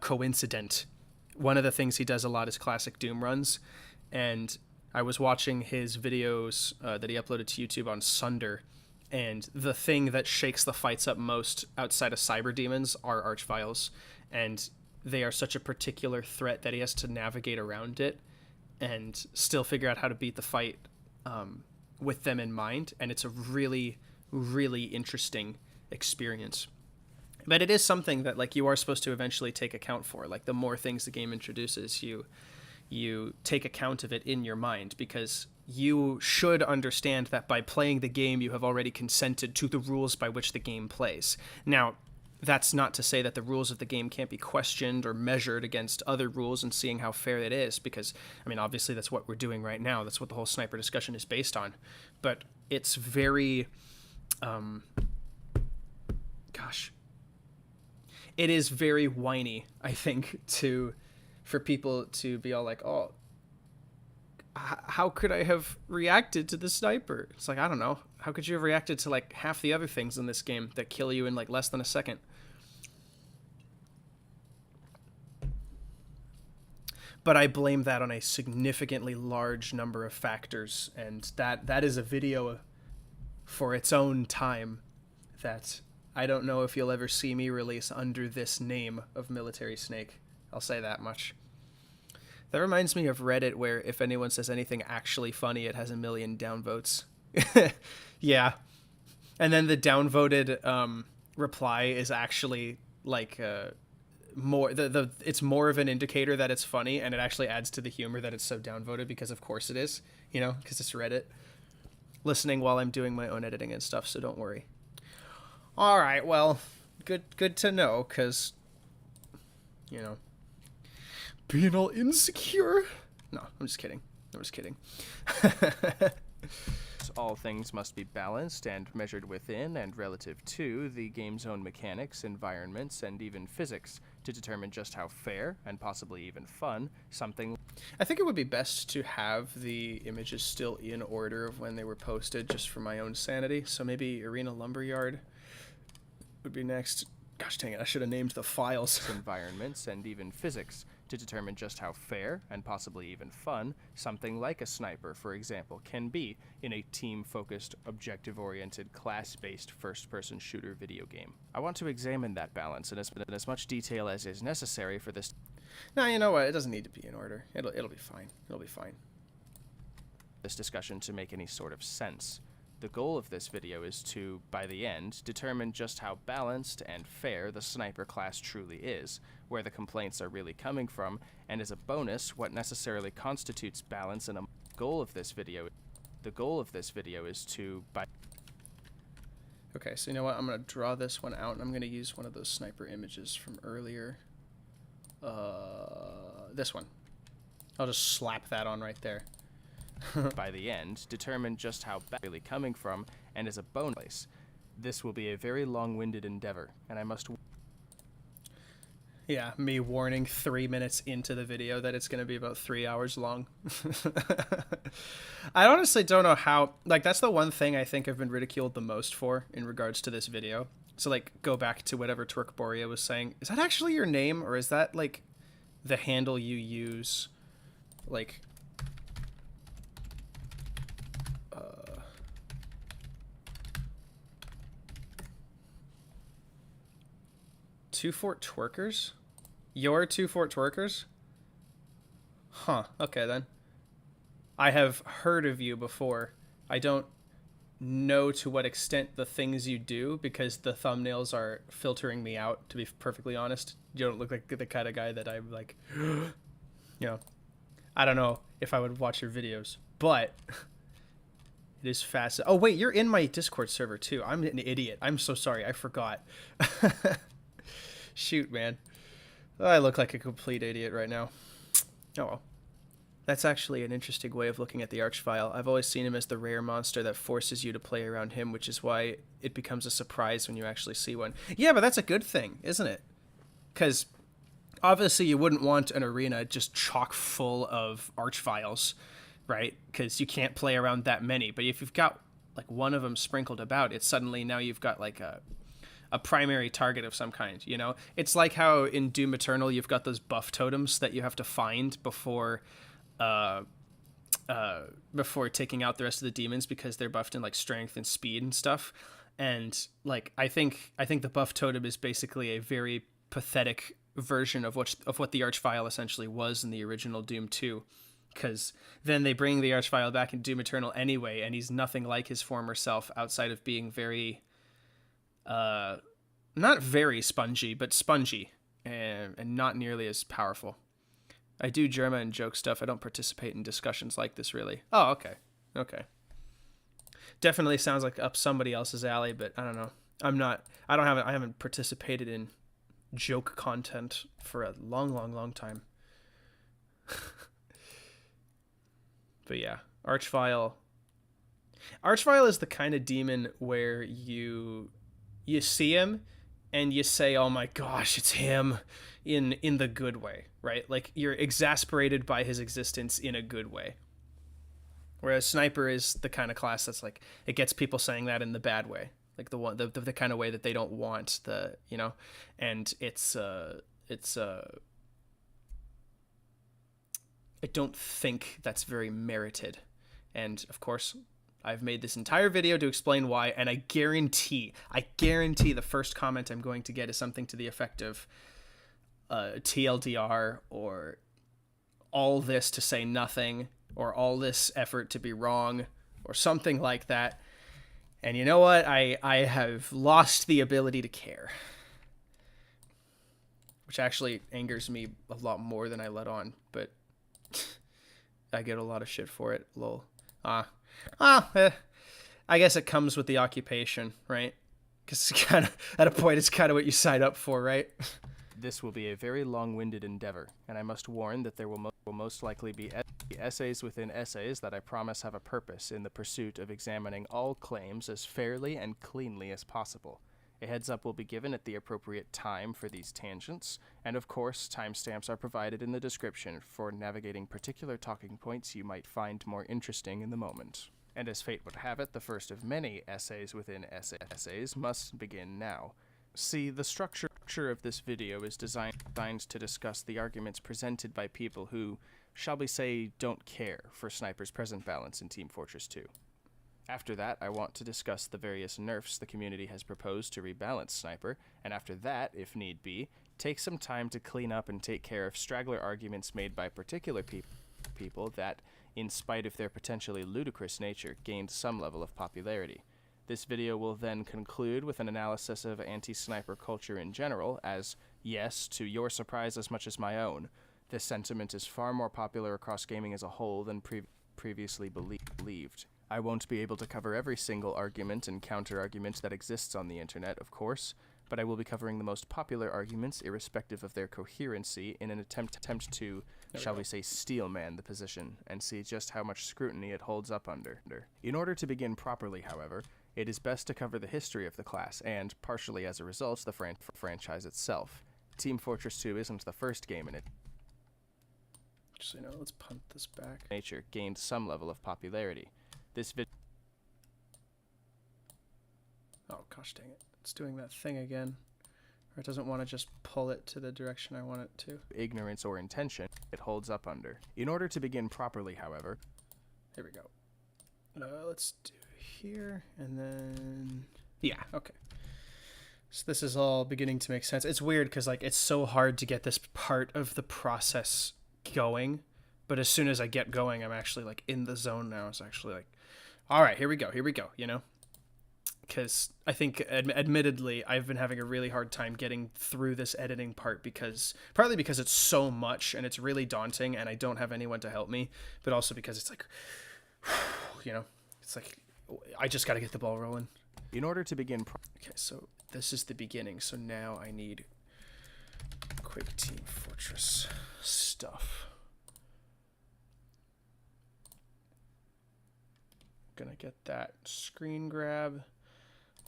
Coincident. One of the things he does a lot is classic Doom runs, and I was watching his videos that he uploaded to YouTube on Sunder, and the thing that shakes the fights up most outside of cyber demons are archviles, and they are such a particular threat that he has to navigate around it and still figure out how to beat the fight with them in mind, and it's a really, really interesting experience. But it is something that, like, you are supposed to eventually take account for. Like, the more things the game introduces, you take account of it in your mind, because you should understand that by playing the game, you have already consented to the rules by which the game plays. Now, that's not to say that the rules of the game can't be questioned or measured against other rules and seeing how fair it is, because, I mean, obviously that's what we're doing right now. That's what the whole Sniper discussion is based on. But it's very, it is very whiny, I think, for people to be all like, oh, how could I have reacted to the Sniper? It's like, I don't know. How could you have reacted to, like, half the other things in this game that kill you in, like, less than a second? But I blame that on a significantly large number of factors, and that is a video for its own time that I don't know if you'll ever see me release under this name of Military Snake. I'll say that much. That reminds me of Reddit, where if anyone says anything actually funny, it has 1 million downvotes. Yeah. And then the downvoted reply is actually like more it's more of an indicator that it's funny, and it actually adds to the humor that it's so downvoted, because of course it is, you know, because it's Reddit. Listening while I'm doing my own editing and stuff, so don't worry. All right, well, good to know, because, you know, being all insecure. No, I'm just kidding. All things must be balanced and measured within and relative to the game's own mechanics, environments, and even physics to determine just how fair, and possibly even fun, something... I think it would be best to have the images still in order of when they were posted, just for my own sanity. So maybe Arena Lumberyard would be next. Gosh dang it, I should have named the files. environments, and even physics to determine just how fair, and possibly even fun, something like a Sniper, for example, can be in a team-focused, objective-oriented, class-based first-person shooter video game. I want to examine that balance in as much detail as is necessary for this... No, you know what? It doesn't need to be in order. It'll be fine. It'll be fine. ...this discussion to make any sort of sense. The goal of this video is to, by the end, determine just how balanced and fair the Sniper class truly is, where the complaints are really coming from, and as a bonus, what necessarily constitutes balance in a... The goal of this video is to... Okay, so you know what? I'm going to draw this one out, and I'm going to use one of those Sniper images from earlier. This one. I'll just slap that on right there. By the end, determine just how really coming from, and as a bonus. This will be a very long-winded endeavor, and I must... Yeah, me warning 3 minutes into the video that it's going to be about 3 hours long. I honestly don't know how... Like, that's the one thing I think I've been ridiculed the most for in regards to this video. So, like, go back to whatever Twerkboria was saying. Is that actually your name, or is that, like, the handle you use? Like... 2 Fort Twerkers? Your 2 Fort Twerkers? Huh, okay then. I have heard of you before. I don't know to what extent the things you do, because the thumbnails are filtering me out, to be perfectly honest. You don't look like the kind of guy that I'm like, you know, I don't know if I would watch your videos, but it is fast. Oh wait, you're in my Discord server too. I'm an idiot. I'm so sorry. I forgot. Shoot, man. I look like a complete idiot right now. Oh well. That's actually an interesting way of looking at the Archvile. I've always seen him as the rare monster that forces you to play around him, which is why it becomes a surprise when you actually see one. Yeah, but that's a good thing, isn't it? Because obviously you wouldn't want an arena just chock full of Archviles, right? Because you can't play around that many. But if you've got like one of them sprinkled about, it's suddenly now you've got like a primary target of some kind, you know? It's like how in Doom Eternal you've got those buff totems that you have to find before taking out the rest of the demons, because they're buffed in like strength and speed and stuff. And like I think the buff totem is basically a very pathetic version of what the Archvile essentially was in the original Doom 2. Because then they bring the Archvile back in Doom Eternal anyway, and he's nothing like his former self outside of being very not very spongy, but spongy, and not nearly as powerful. I do Germa and joke stuff. I don't participate in discussions like this, really. Oh, okay. Definitely sounds like up somebody else's alley, but I don't know. I haven't participated in joke content for a long time. But yeah, Archvile is the kind of demon where you see him and you say, oh my gosh, it's him, in the good way, right? Like you're exasperated by his existence in a good way. Whereas Sniper is the kind of class that's like, it gets people saying that in the bad way, like the kind of way that they don't want, the, you know, and I don't think that's very merited. And of course, I've made this entire video to explain why, and I guarantee the first comment I'm going to get is something to the effect of TLDR, or all this to say nothing, or all this effort to be wrong, or something like that. And you know what? I have lost the ability to care. which actually angers me a lot more than I let on, but I get a lot of shit for it. Lol. I guess it comes with the occupation, right? Because kind of at a point, it's kind of what you sign up for, right? This will be a very long-winded endeavor, and I must warn that there will most likely be essays within essays that I promise have a purpose in the pursuit of examining all claims as fairly and cleanly as possible. A heads up will be given at the appropriate time for these tangents, and of course, timestamps are provided in the description for navigating particular talking points you might find more interesting in the moment. And as fate would have it, the first of many essays within essays must begin now. See, the structure of this video is designed to discuss the arguments presented by people who, shall we say, don't care for Sniper's present balance in Team Fortress 2. After that, I want to discuss the various nerfs the community has proposed to rebalance Sniper, and after that, if need be, take some time to clean up and take care of straggler arguments made by particular people that, in spite of their potentially ludicrous nature, gained some level of popularity. This video will then conclude with an analysis of anti-sniper culture in general, as, yes, to your surprise as much as my own, this sentiment is far more popular across gaming as a whole than previously believed. I won't be able to cover every single argument and counter-argument that exists on the internet, of course, but I will be covering the most popular arguments irrespective of their coherency in an attempt to, shall we say, steelman the position and see just how much scrutiny it holds up under. In order to begin properly, however, it is best to cover the history of the class and, partially as a result, the franchise itself. Team Fortress 2 isn't the first game in it. Just so you know, let's punt this back. Nature gained some level of popularity. This video. Oh, gosh dang it. It's doing that thing again. Or it doesn't want to just pull it to the direction I want it to. Ignorance or intention, it holds up under. In order to begin properly, however. Here we go. Let's do here, and then... Yeah, okay. So this is all beginning to make sense. It's weird because, like, it's so hard to get this part of the process going. But as soon as I get going, I'm actually, like, in the zone now. It's actually like, all right, here we go, you know? Because I think, admittedly, I've been having a really hard time getting through this editing part partly because it's so much and it's really daunting and I don't have anyone to help me, but also because it's like, you know, it's like, I just got to get the ball rolling. In order to begin... Okay, so this is the beginning, so now I need quick Team Fortress stuff. Gonna get that screen grab.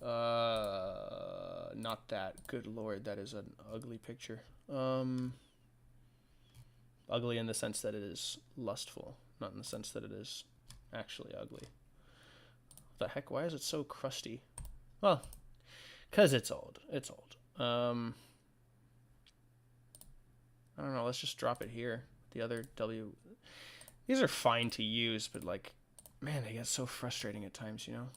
Not that. Good lord, that is an ugly picture. Ugly in the sense that it is lustful, not in the sense that it is actually ugly. The heck, why is it so crusty? Well, because it's old. It's old. I don't know, let's just drop it here. The other W... These are fine to use, but like, man, they get so frustrating at times, you know?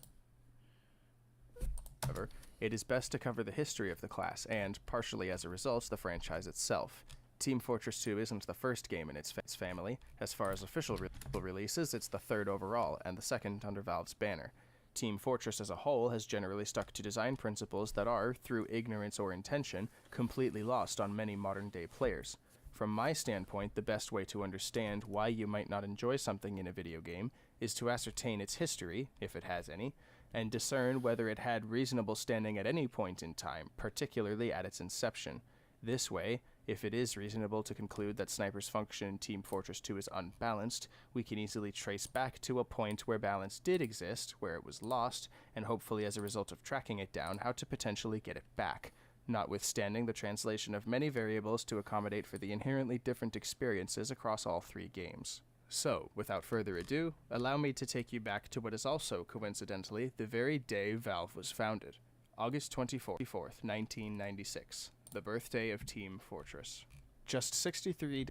However, it is best to cover the history of the class, and, partially as a result, the franchise itself. Team Fortress 2 isn't the first game in its family. As far as official releases, it's the third overall, and the second under Valve's banner. Team Fortress as a whole has generally stuck to design principles that are, through ignorance or intention, completely lost on many modern-day players. From my standpoint, the best way to understand why you might not enjoy something in a video game is to ascertain its history, if it has any, and discern whether it had reasonable standing at any point in time, particularly at its inception. This way, if it is reasonable to conclude that Sniper's function in Team Fortress 2 is unbalanced, we can easily trace back to a point where balance did exist, where it was lost, and hopefully as a result of tracking it down, how to potentially get it back, notwithstanding the translation of many variables to accommodate for the inherently different experiences across all three games. So, without further ado, allow me to take you back to what is also, coincidentally, the very day Valve was founded, August 24th, 1996, the birthday of Team Fortress. Just 63...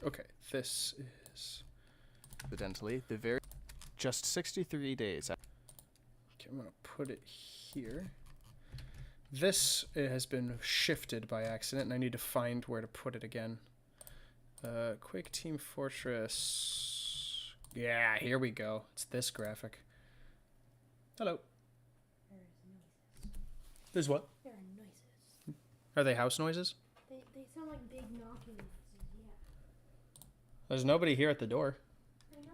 Okay, this is... Coincidentally, just 63 days... Okay, I'm gonna put it here. This has been shifted by accident, and I need to find where to put it again. Quick Team Fortress. Yeah, here we go. It's this graphic. Hello. There's noises. There's what? There are noises. Are they house noises? They like big knocking noises, yeah. There's nobody here at the door. I know.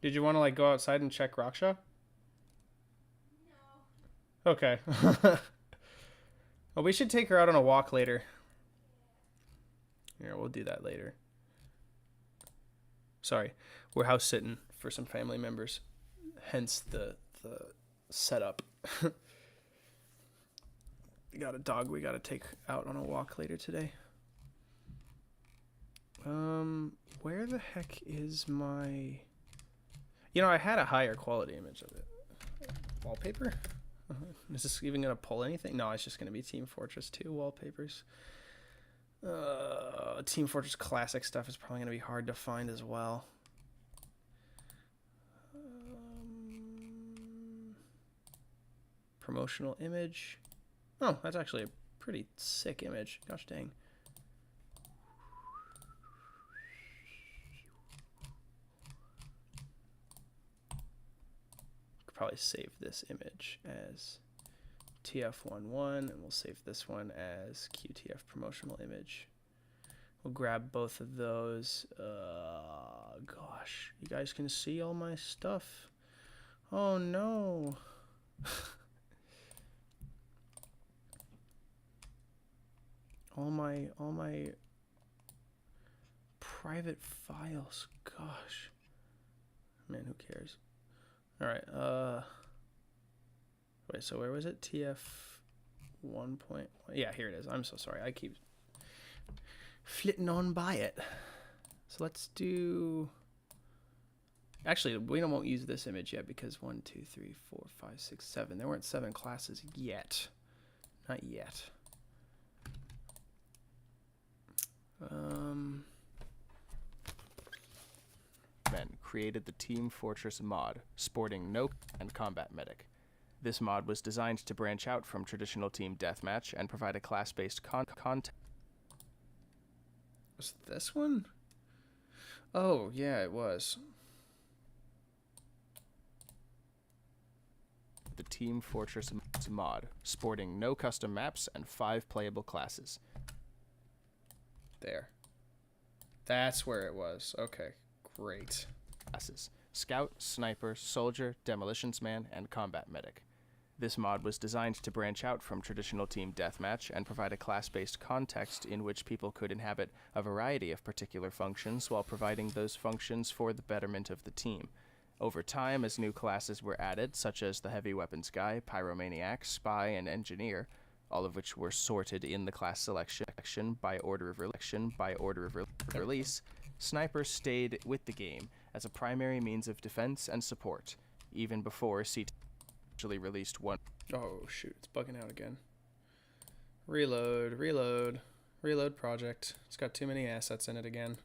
Did you want to like go outside and check Raksha? No. Okay. Well, we should take her out on a walk later. Here, we'll do that later. Sorry, we're house sitting for some family members, hence the setup. We got a dog we got to take out on a walk later today. Where the heck is my... You know, I had a higher quality image of it. Wallpaper? Is this even going to pull anything? No, it's just going to be Team Fortress 2 wallpapers. Team Fortress Classic stuff is probably going to be hard to find as well. Promotional image. Oh, that's actually a pretty sick image. Gosh dang. Could probably save this image as TF11, and we'll save this one as QTF promotional image. We'll grab both of those. Gosh, you guys can see all my stuff. Oh no. all my private files. Gosh. Man, who cares? All right. Wait, so where was it? TF 1.1. Yeah, here it is. I'm so sorry. I keep flitting on by it. So let's do... Actually, we won't use this image yet because 1, 2, 3, 4, 5, 6, 7. There weren't 7 classes yet. Not yet. Men created the Team Fortress mod, sporting no and combat medic. This mod was designed to branch out from traditional team deathmatch and provide a class-based content. Was this one? Oh, yeah, it was. The Team Fortress mod, sporting no custom maps and 5 playable classes. There. That's where it was. Okay, great. Classes: Scout, Sniper, Soldier, Demolitions Man, and Combat Medic. This mod was designed to branch out from traditional team deathmatch and provide a class-based context in which people could inhabit a variety of particular functions while providing those functions for the betterment of the team. Over time, as new classes were added, such as the Heavy Weapons Guy, Pyromaniac, Spy, and Engineer, all of which were sorted in the class selection by order of release, Sniper stayed with the game as a primary means of defense and support, even before CT actually released one. Oh, shoot. It's bugging out again. Reload project. It's got too many assets in it again.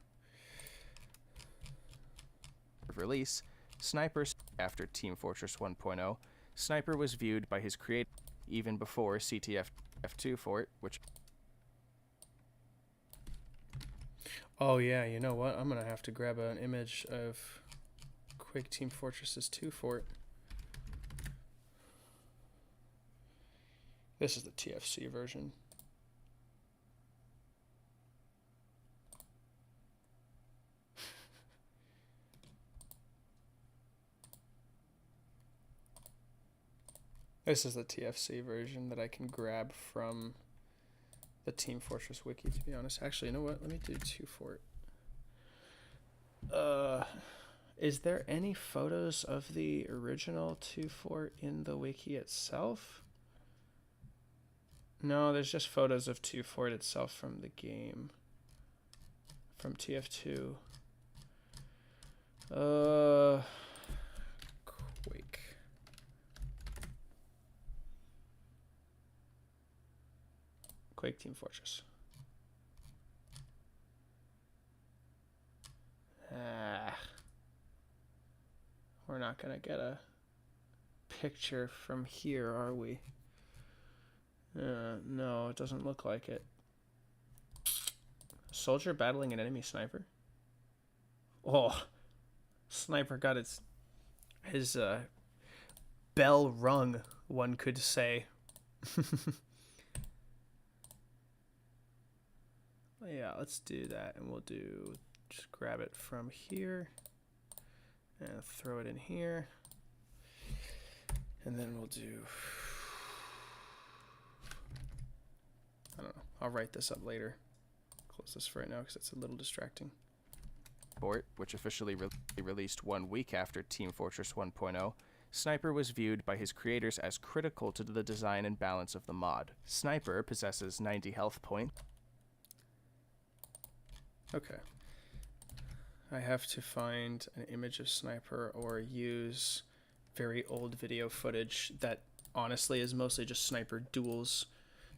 Release, Sniper, after Team Fortress 1.0, Sniper was viewed by his creator even before CTF F2 for it, which... Oh, yeah, you know what? I'm going to have to grab an image of Quake Team Fortresses 2 for it. This is the TFC version. This is the TFC version that I can grab from the Team Fortress wiki, to be honest. Actually, you know what? Let me do 2 fort. Is there any photos of the original 2 fort in the wiki itself? No, there's just photos of 2 fort itself from the game. From TF2. Quake. Quake Team Fortress. We're not gonna get a picture from here, are we? No, it doesn't look like it. Soldier battling an enemy sniper? Oh, Sniper got his bell rung, one could say. Yeah, let's do that, and we'll just grab it from here and throw it in here, and then we'll do, I don't know, I'll write this up later. Close this for right now because it's a little distracting. Port, which officially released 1 week after Team Fortress 1.0, Sniper was viewed by his creators as critical to the design and balance of the mod. Sniper possesses 90 health points. Okay. I have to find an image of Sniper or use very old video footage that honestly is mostly just Sniper duels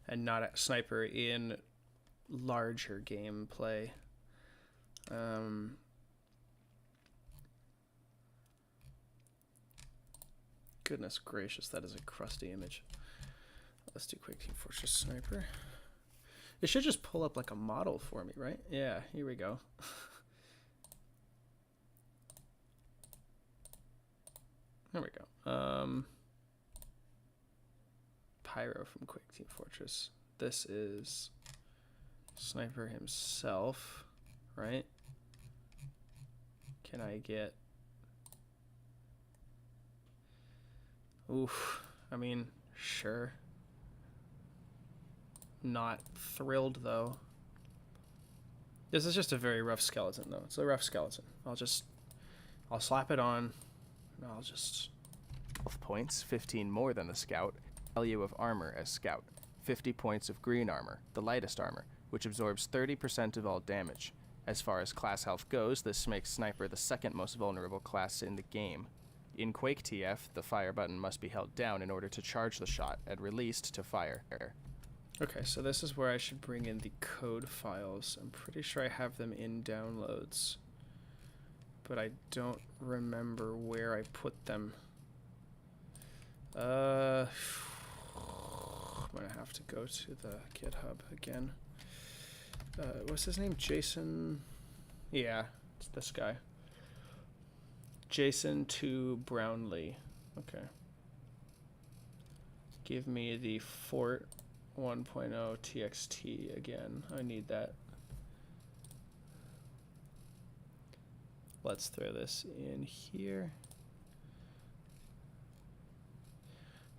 and not a Sniper in larger gameplay. Goodness gracious, that is a crusty image. Let's do Quake Team Fortress Sniper. It should just pull up like a model for me, right? Yeah, here we go. There we go. Pyro from Quake Team Fortress. This is Sniper himself, right? Can I get... Oof. I mean, sure. Not thrilled, though. This is just a very rough skeleton, though. It's a rough skeleton. I'll slap it on, and I'll just... Health points, 15 more than the Scout. Value of armor as Scout, 50 points of green armor, the lightest armor, which absorbs 30% of all damage. As far as class health goes, this makes Sniper the second most vulnerable class in the game. In Quake TF, the fire button must be held down in order to charge the shot and released to fire. Okay, so this is where I should bring in the code files. I'm pretty sure I have them in downloads, but I don't remember where I put them. I'm gonna have to go to the GitHub again. What's his name? Jason? Yeah, it's this guy. Jason to Brownlee. Okay. Give me the Fort 1.0 TXT again. I need that. Let's throw this in here.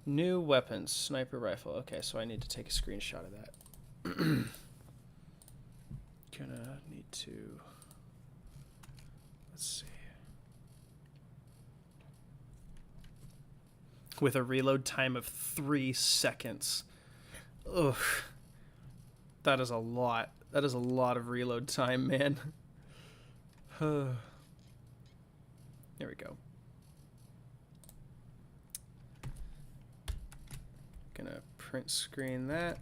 New weapons, sniper rifle. Okay, so I need to take a screenshot of that. Gonna need to, let's see. With a reload time of 3 seconds. Ugh. That is a lot. That is a lot of reload time, man. There we go. Gonna print screen that,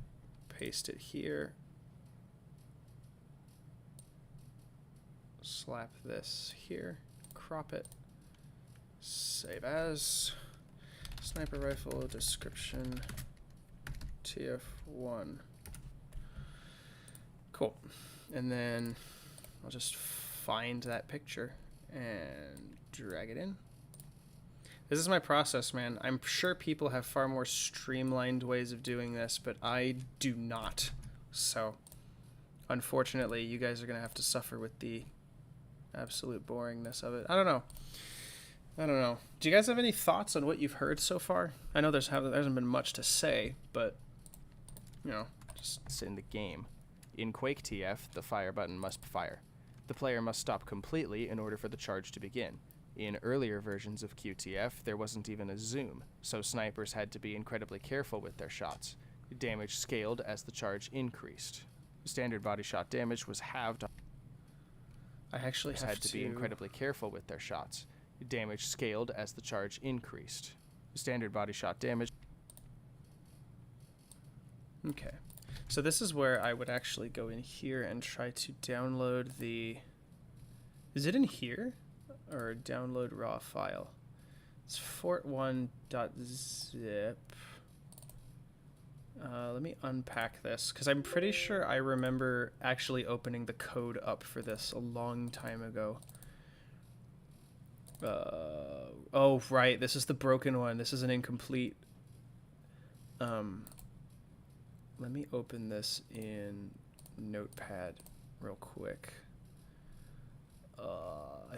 paste it here. Slap this here, crop it, save as, sniper rifle description, TF1. Cool. And then I'll just find that picture and drag it in. This is my process, man. I'm sure people have far more streamlined ways of doing this, but I do not. So, unfortunately, you guys are going to have to suffer with the absolute boringness of it. I don't know. Do you guys have any thoughts on what you've heard so far? I know there hasn't been much to say, but, you know, just... in the game. In Quake TF, the fire button must fire. The player must stop completely in order for the charge to begin. In earlier versions of QTF, there wasn't even a zoom, so snipers had to be incredibly careful with their shots. Damage scaled as the charge increased. Standard body shot damage was halved. I actually have to be incredibly careful with their shots. Damage scaled as the charge increased. Standard body shot damage. Okay. So this is where I would actually go in here and try to download the... Is it in here? Or download raw file? It's fort1.zip. Let me unpack this, because I'm pretty sure I remember actually opening the code up for this a long time ago. Oh, right. This is the broken one. This is an incomplete. Let me open this in Notepad real quick.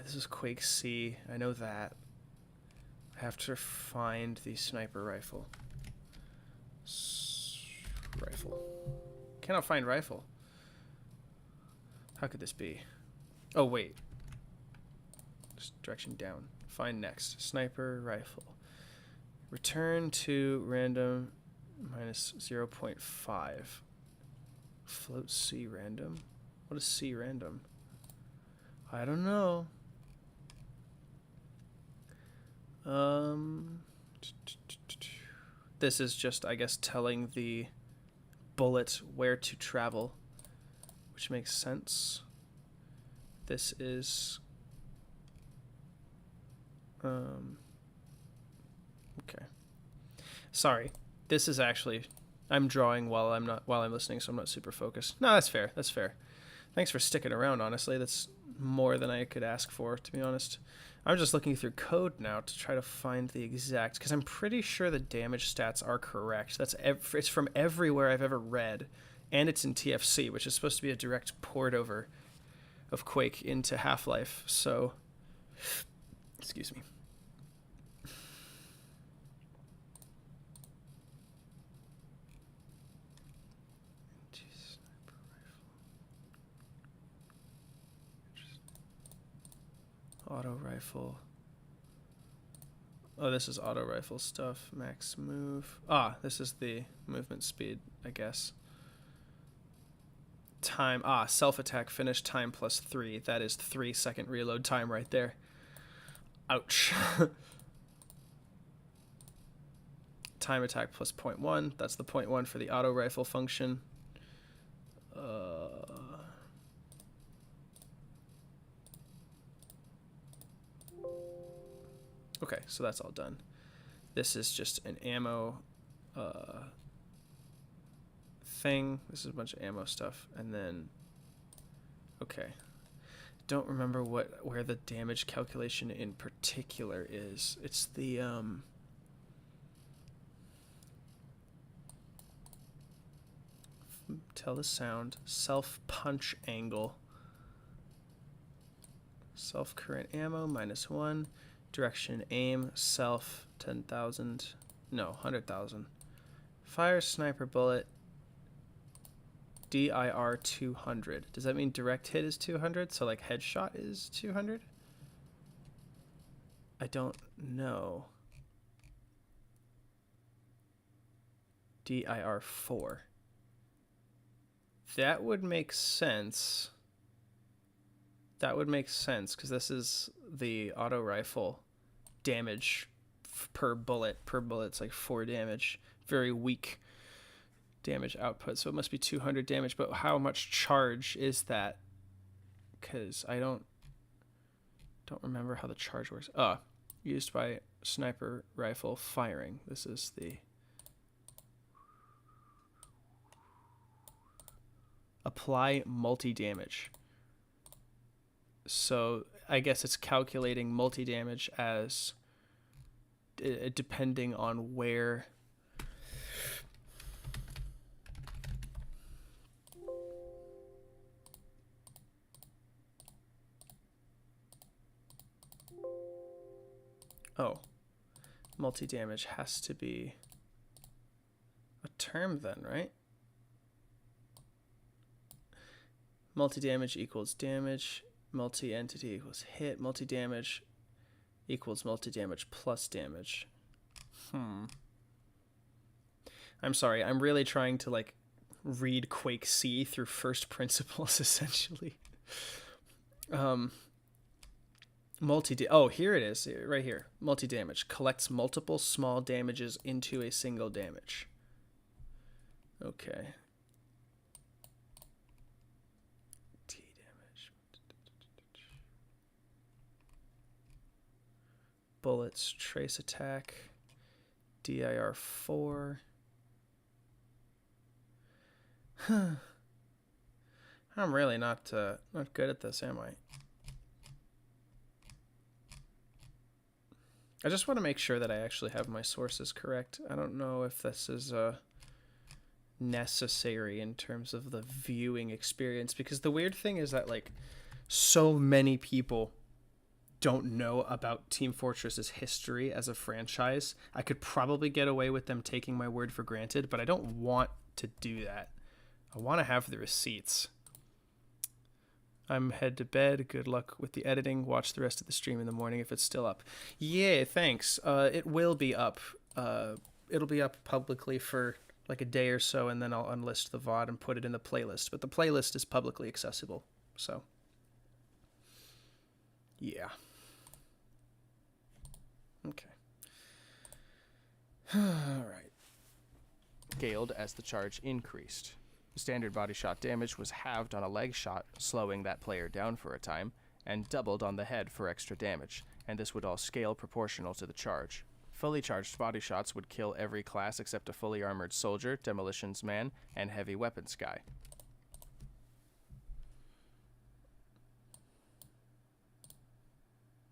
This is Quake C. I know that. I have to find the sniper rifle. Rifle. Cannot find rifle. How could this be? Oh, wait. Just direction down. Find next. Sniper rifle. Return to random minus 0.5. Float C random? What is C random? I don't know. This is just, I guess, telling the bullet where to travel, which makes sense. This is okay. Sorry. This is actually I'm drawing while I'm listening, so I'm not super focused. No, that's fair. That's fair. Thanks for sticking around, honestly. That's more than I could ask for, to be honest. I'm just looking through code now to try to find the exact, because I'm pretty sure the damage stats are correct. It's from everywhere I've ever read, and it's in TFC, which is supposed to be a direct port over of Quake into Half-Life. So, excuse me. Auto rifle. Oh, this is auto rifle stuff. Max move. Ah, this is the movement speed, I guess. Time. Ah, self attack finish time plus 3. That is 3-second reload time right there. Ouch. Time attack plus 0.1. That's the 0.1 for the auto rifle function. Okay, so that's all done. This is just an ammo thing. This is a bunch of ammo stuff. And then, okay. Don't remember where the damage calculation in particular is. It's the, tell the sound, self-punch angle. Self-current ammo, -1. Direction, aim, self, 10,000. No, 100,000. Fire sniper bullet, DIR 200. Does that mean direct hit is 200? So like headshot is 200? I don't know. DIR 4. That would make sense. That would make sense because this is the auto rifle damage per bullet. Per bullet's like 4 damage. Very weak damage output. So it must be 200 damage. But how much charge is that? Because I don't remember how the charge works. Used by sniper rifle firing. This is the apply multi-damage. So I guess it's calculating multi-damage as depending on where multi-damage has to be a term then, right? Multi-damage equals damage. Multi-entity equals hit. Multi-damage equals multi-damage plus damage. I'm sorry. I'm really trying to like read Quake C through first principles, essentially. Oh, here it is. Right here. Multi-damage. Collects multiple small damages into a single damage. Okay. Bullets, trace attack, DIR 4. I'm really not good at this, am I? I just want to make sure that I actually have my sources correct. I don't know if this is necessary in terms of the viewing experience, because the weird thing is that like so many people don't know about Team Fortress's history as a franchise. I could probably get away with them taking my word for granted, but I don't want to do that. I want to have the receipts. I'm head to bed. Good luck with the editing. Watch the rest of the stream in the morning if it's still up. Yeah, thanks. It will be up. It'll be up publicly for like a day or so, and then I'll unlist the VOD and put it in the playlist. But the playlist is publicly accessible, so yeah. Okay. All right. Scaled as the charge increased. Standard body shot damage was halved on a leg shot, slowing that player down for a time, and doubled on the head for extra damage, and this would all scale proportional to the charge. Fully charged body shots would kill every class except a fully armored soldier, demolitions man, and heavy weapons guy.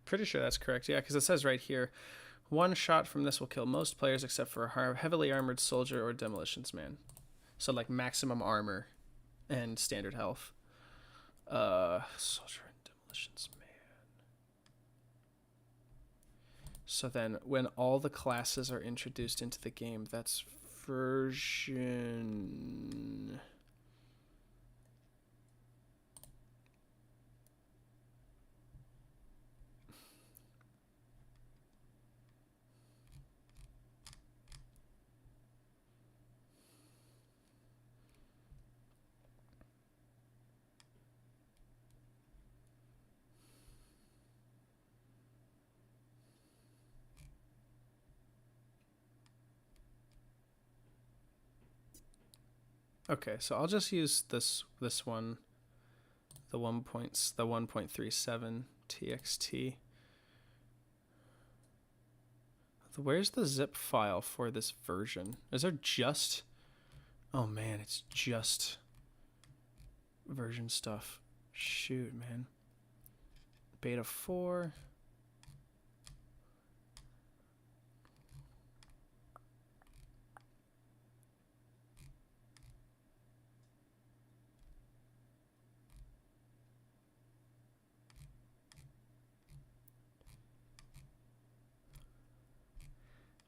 Pretty sure that's correct, yeah, because it says right here, one shot from this will kill most players except for a heavily armored soldier or demolitions man. So like maximum armor and standard health. Soldier and demolitions man. So then when all the classes are introduced into the game, that's version... Okay, so I'll just use this one, the 1.37 txt. Where's the zip file for this version? Is there just... Oh man, it's just version stuff. Shoot, man. Beta 4.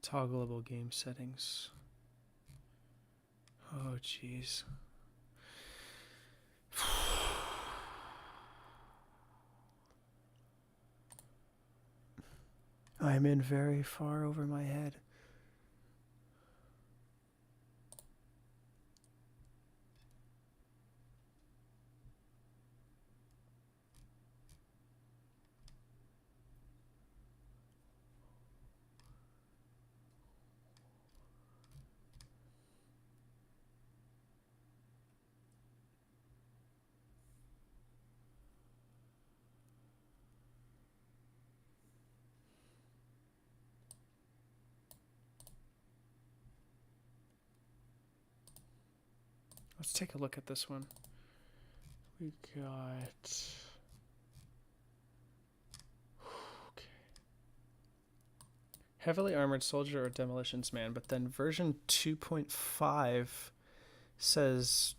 Toggleable game settings. Oh, jeez. I'm in very far over my head. Let's take a look at this one. We got... Okay. Heavily armored soldier or demolitions man, but then version 2.5 says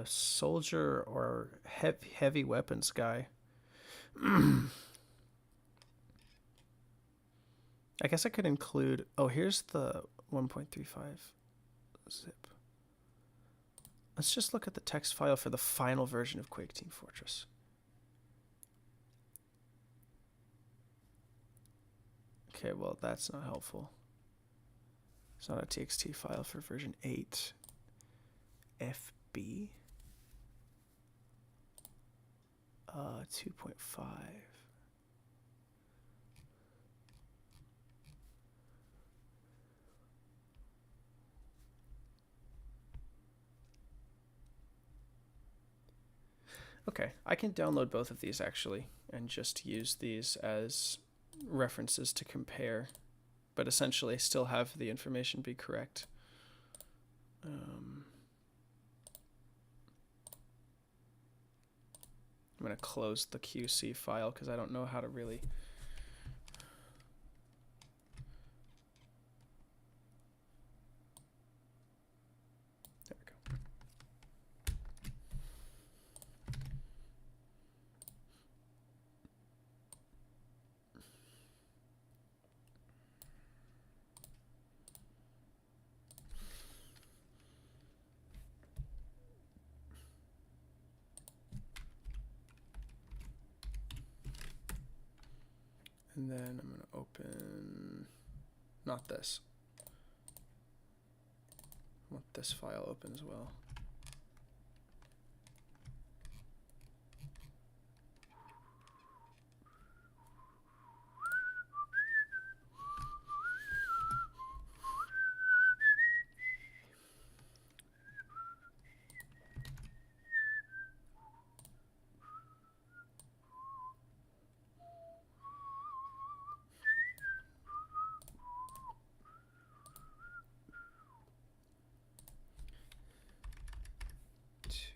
soldier or heavy weapons guy. I guess I could include... Oh, here's the 1.35 zip. Let's just look at the text file for the final version of Quake Team Fortress. Okay, well, that's not helpful. It's not a TXT file for version 8. FB. 2.5. Okay, I can download both of these actually and just use these as references to compare, but essentially still have the information be correct. I'm going to close the QC file because I don't know how to really... And then I'm going to open, not this. I want this file open as well.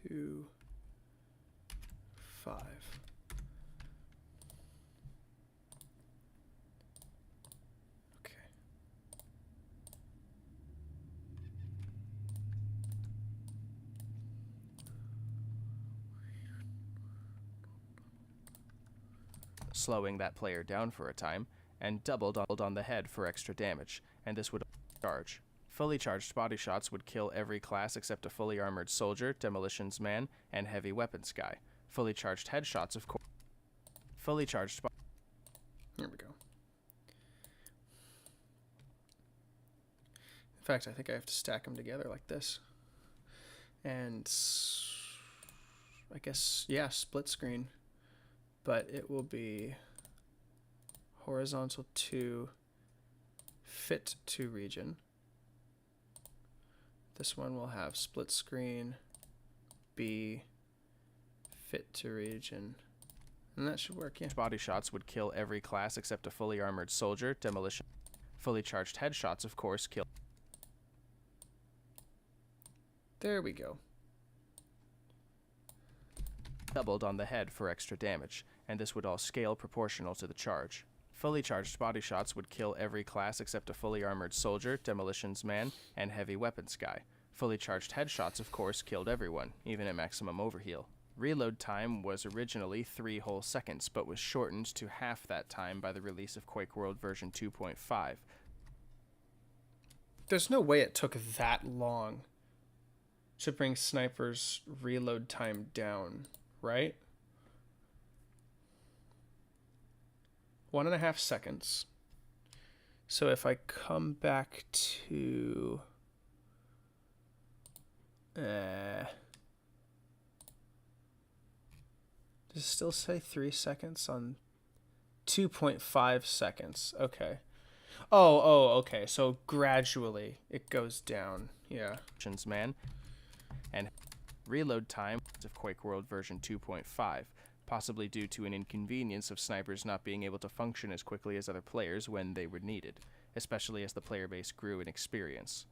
Two, 5. Okay. Slowing that player down for a time, and doubled on the head for extra damage, and this would charge. Fully charged body shots would kill every class except a fully armored soldier, demolitions man, and heavy weapons guy. Fully charged headshots, of course. Fully charged. Here we go. In fact, I think I have to stack them together like this. And I guess, yeah, split screen. But it will be horizontal to fit to region. This one will have split screen, B, fit to region. And that should work, yeah. Body shots would kill every class except a fully armored soldier, demolition. Fully charged headshots, of course, kill. There we go. Doubled on the head for extra damage, and this would all scale proportional to the charge. Fully charged body shots would kill every class except a fully armored soldier, demolitions man, and heavy weapons guy. Fully charged headshots, of course, killed everyone, even at maximum overheal. Reload time was originally 3 whole seconds, but was shortened to half that time by the release of Quake World version 2.5. There's no way it took that long to bring Sniper's reload time down, right? 1.5 seconds. So if I come back to does it still say 3 seconds on 2.5 seconds? Okay. Okay. So gradually it goes down. Yeah. Man, and reload time of Quake World version 2.5, possibly due to an inconvenience of snipers not being able to function as quickly as other players when they were needed, especially as the player base grew in experience.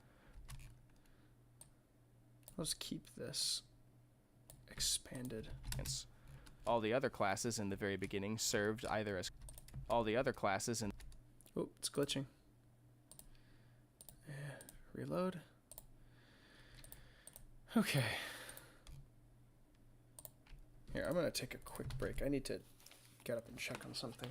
Let's keep this expanded. All the other classes in the very beginning served either as all the other classes in. Oh, it's glitching. Reload. Okay. Here, I'm gonna take a quick break. I need to get up and check on something.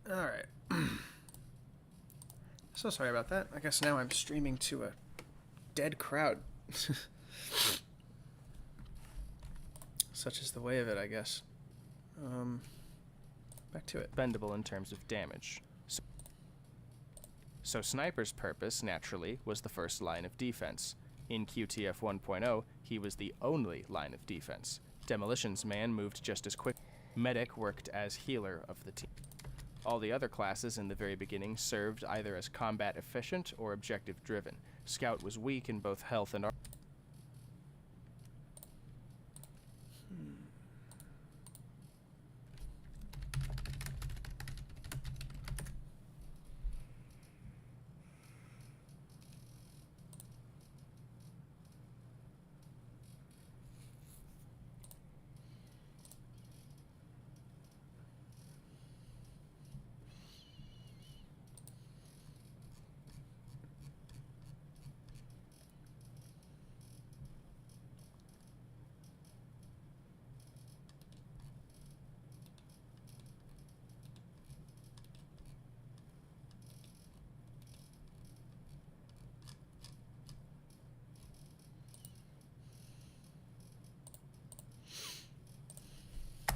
Alright. So sorry about that. I guess now I'm streaming to a dead crowd. Such is the way of it, I guess. Back to it. Bendable in terms of damage. So Sniper's purpose, naturally, was the first line of defense. In QTF 1.0, he was the only line of defense. Demolition's Man moved just as quick. Medic worked as healer of the team. All the other classes in the very beginning served either as combat efficient or objective driven. Scout was weak in both health and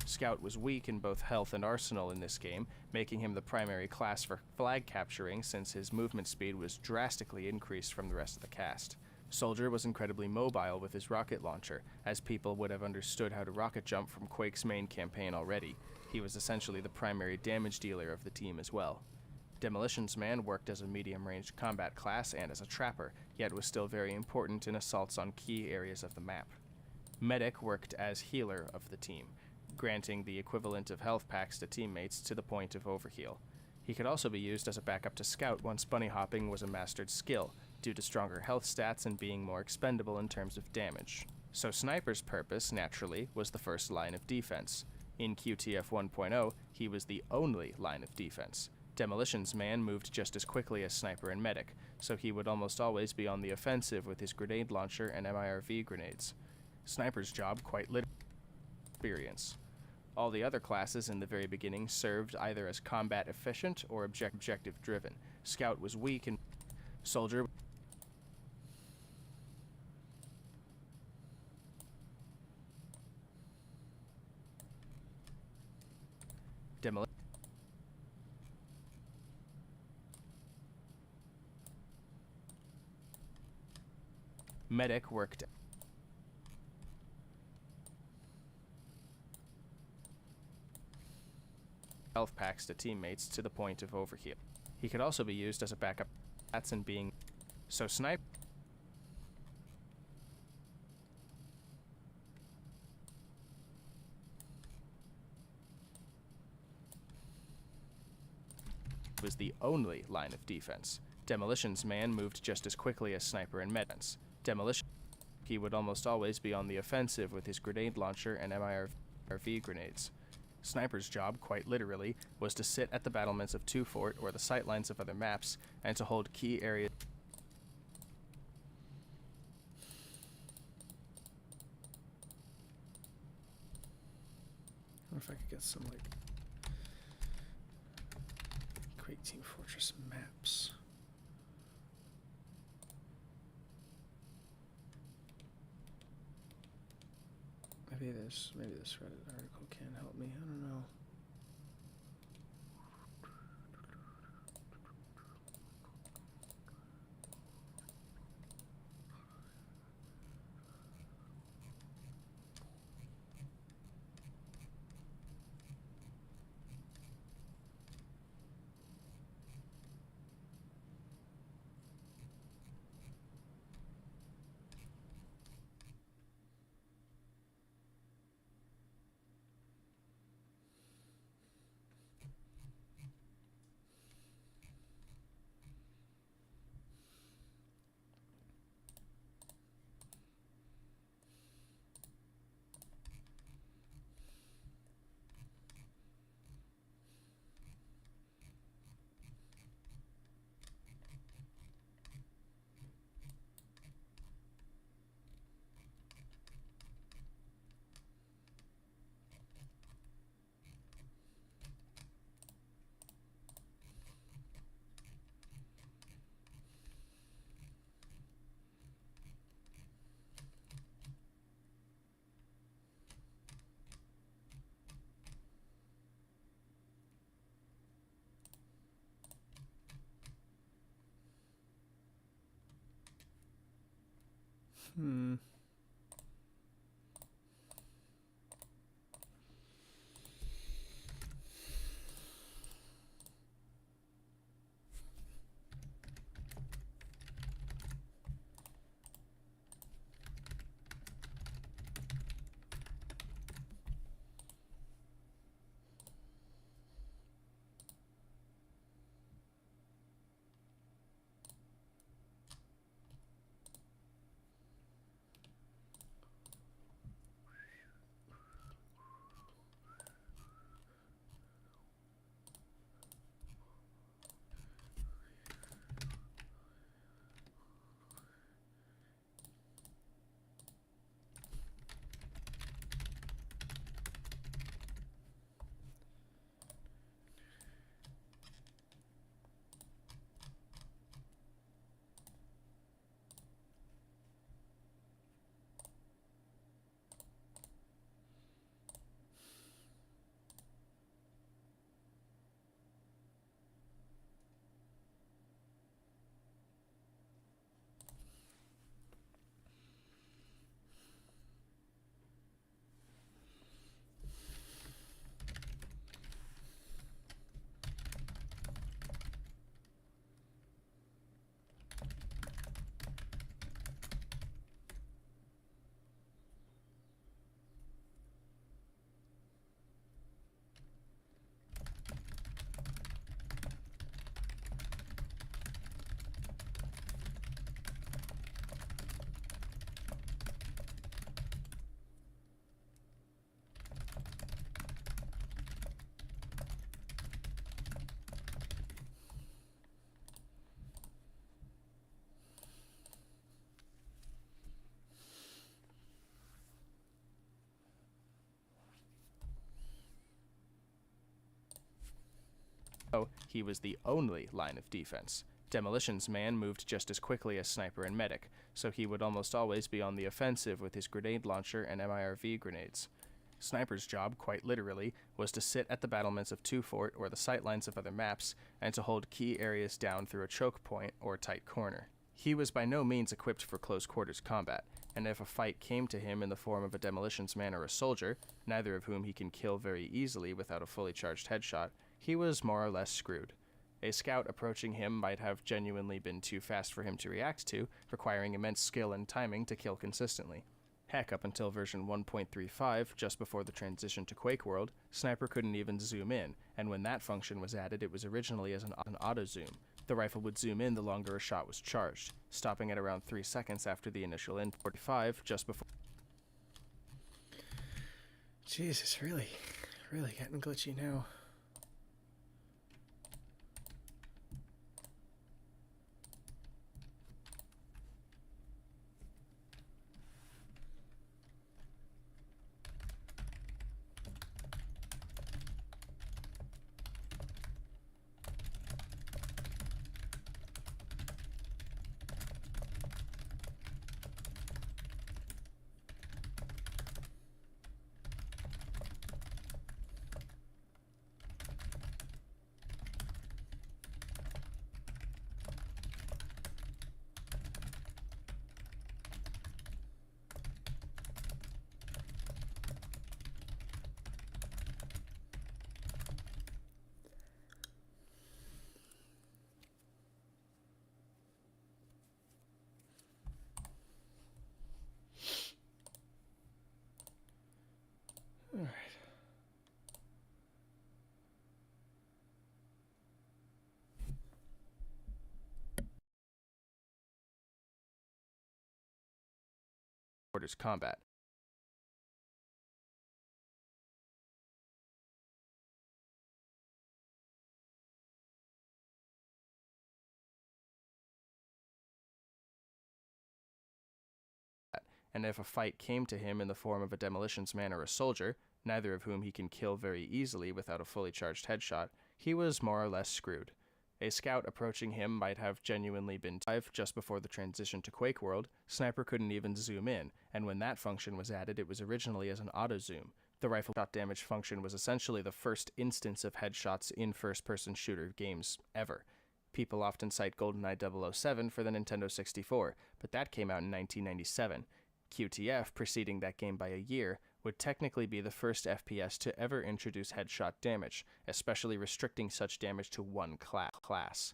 Scout was weak in both health and arsenal in this game, making him the primary class for flag capturing since his movement speed was drastically increased from the rest of the cast. Soldier was incredibly mobile with his rocket launcher, as people would have understood how to rocket jump from Quake's main campaign already. He was essentially the primary damage dealer of the team as well. Demolition's Man worked as a medium-range combat class and as a trapper, yet was still very important in assaults on key areas of the map. Medic worked as healer of the team, granting the equivalent of health packs to teammates to the point of overheal. He could also be used as a backup to Scout once bunny hopping was a mastered skill, due to stronger health stats and being more expendable in terms of damage. So Sniper's purpose, naturally, was the first line of defense. In QTF 1.0, he was the only line of defense. Demolition's Man moved just as quickly as Sniper and Medic, so he would almost always be on the offensive with his grenade launcher and MIRV grenades. Sniper's job quite literally experience. All the other classes in the very beginning served either as combat efficient or objective driven. Scout was weak and Soldier Medic worked health packs to teammates to the point of overheal. He could also be used as a backup stats and being so Sniper was the only line of defense. Demolition's Man moved just as quickly as Sniper and Medic. Demolition he would almost always be on the offensive with his grenade launcher and MIRV grenades. Sniper's job, quite literally, was to sit at the battlements of Two Fort or the sightlines of other maps, and to hold key areas. I wonder if I could get some, like, Quake Team Fortress maps. Maybe this Reddit article can help me. I don't know. Hmm. He was the only line of defense. Demolition's man moved just as quickly as Sniper and Medic, so he would almost always be on the offensive with his grenade launcher and MIRV grenades. Sniper's job, quite literally, was to sit at the battlements of 2 Fort or the sightlines of other maps, and to hold key areas down through a choke point or tight corner. He was by no means equipped for close quarters combat, and if a fight came to him in the form of a Demolition's man or a soldier, neither of whom he can kill very easily without a fully charged headshot, he was more or less screwed. A scout approaching him might have genuinely been too fast for him to react to, requiring immense skill and timing to kill consistently. Heck, up until version 1.35, just before the transition to Quake World, Sniper couldn't even zoom in, and when that function was added, it was originally as an auto-zoom. The rifle would zoom in the longer a shot was charged, stopping at around 3 seconds after the initial in 45, just before... Jesus, really getting glitchy now. Alright. quarters combat. And if a fight came to him in the form of a Demolition's man or a soldier, neither of whom he can kill very easily without a fully charged headshot, he was more or less screwed. A scout approaching him might have genuinely been just before the transition to Quake World, Sniper couldn't even zoom in, and when that function was added, it was originally as an auto-zoom. The rifle shot damage function was essentially the first instance of headshots in first-person shooter games ever. People often cite GoldenEye 007 for the Nintendo 64, but that came out in 1997. QTF, preceding that game by a year, would technically be the first FPS to ever introduce headshot damage, especially restricting such damage to one class.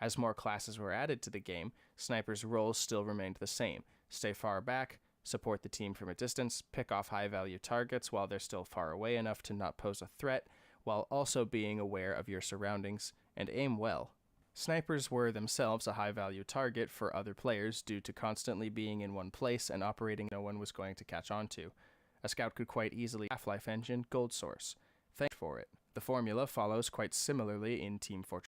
As more classes were added to the game, snipers' roles still remained the same: stay far back, support the team from a distance, pick off high-value targets while they're still far away enough to not pose a threat, while also being aware of your surroundings, and aim well. Snipers were themselves a high-value target for other players due to constantly being in one place and operating no one was going to catch on to. A scout could quite easily Half-Life engine Gold Source. Thank for it. The formula follows quite similarly in Team Fortress.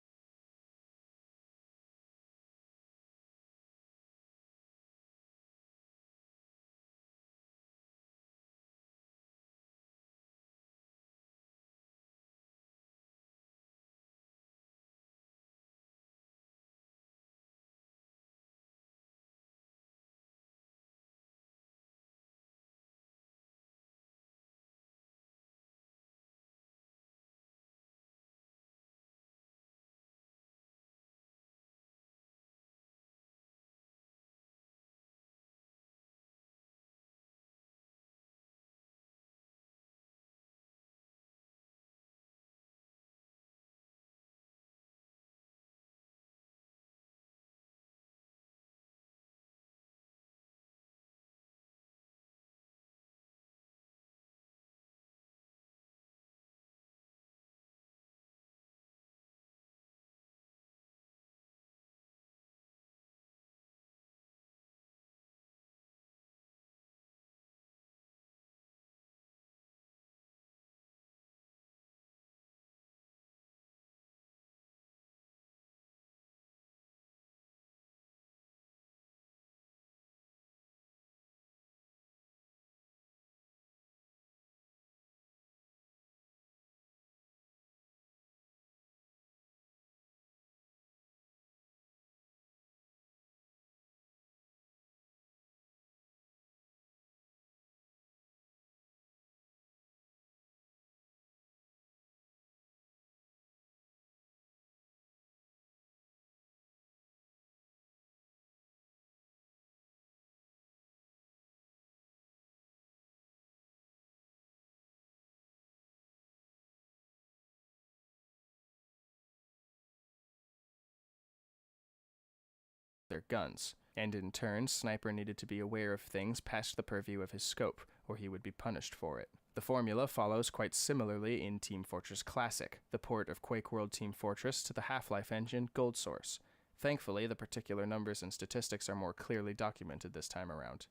Their guns, and in turn, Sniper needed to be aware of things past the purview of his scope, or he would be punished for it. The formula follows quite similarly in Team Fortress Classic, the port of Quake World Team Fortress to the Half-Life engine Gold Source. Thankfully, the particular numbers and statistics are more clearly documented this time around.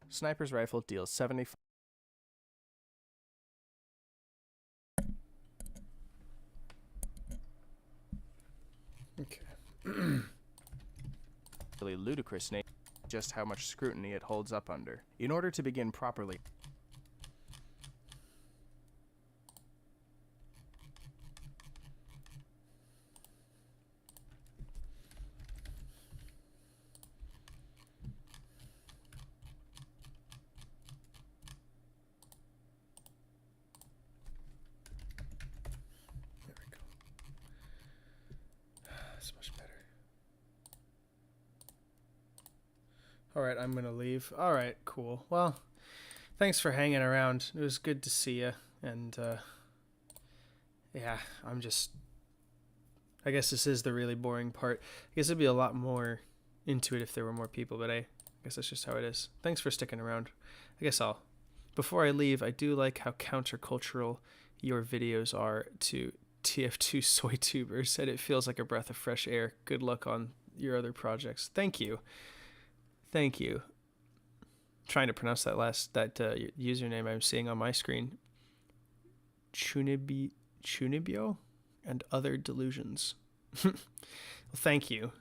Sniper's rifle deals 75. Okay. Really ludicrous name, just how much scrutiny it holds up under. In order to begin properly, There we go. That's much better. Alright, I'm gonna leave. Alright, cool. Well, thanks for hanging around. It was good to see you. And, yeah, I guess this is the really boring part. I guess it'd be a lot more into it if there were more people, but I guess that's just how it is. Thanks for sticking around. Before I leave, I do like how countercultural your videos are to TF2 soy tubers, and it feels like a breath of fresh air. Good luck on your other projects. Thank you. Thank you. Trying to pronounce that username I'm seeing on my screen. Chunibyo and other delusions. Well, thank you.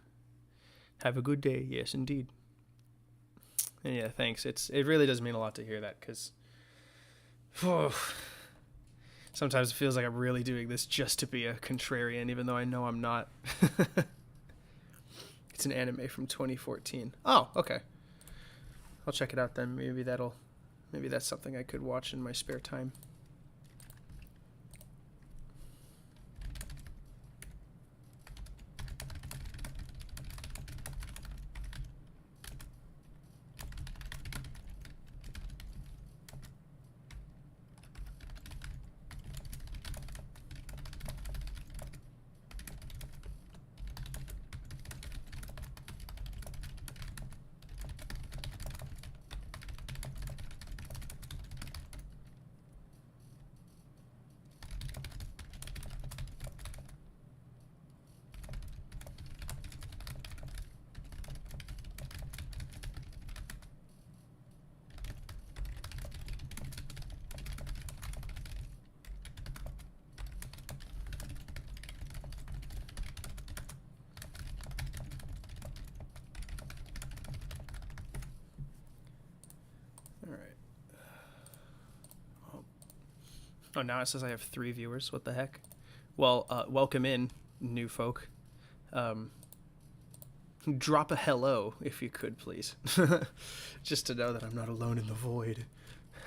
Have a good day. Yes, indeed. And yeah, thanks. It really does mean a lot to hear that, because sometimes it feels like I'm really doing this just to be a contrarian, even though I know I'm not. It's an anime from 2014. Oh, okay. I'll check it out then. Maybe that's something I could watch in my spare time. Oh, now it says I have 3 viewers. What the heck? Well, welcome in, new folk. Drop a hello if you could, please. Just to know that I'm not alone in the void.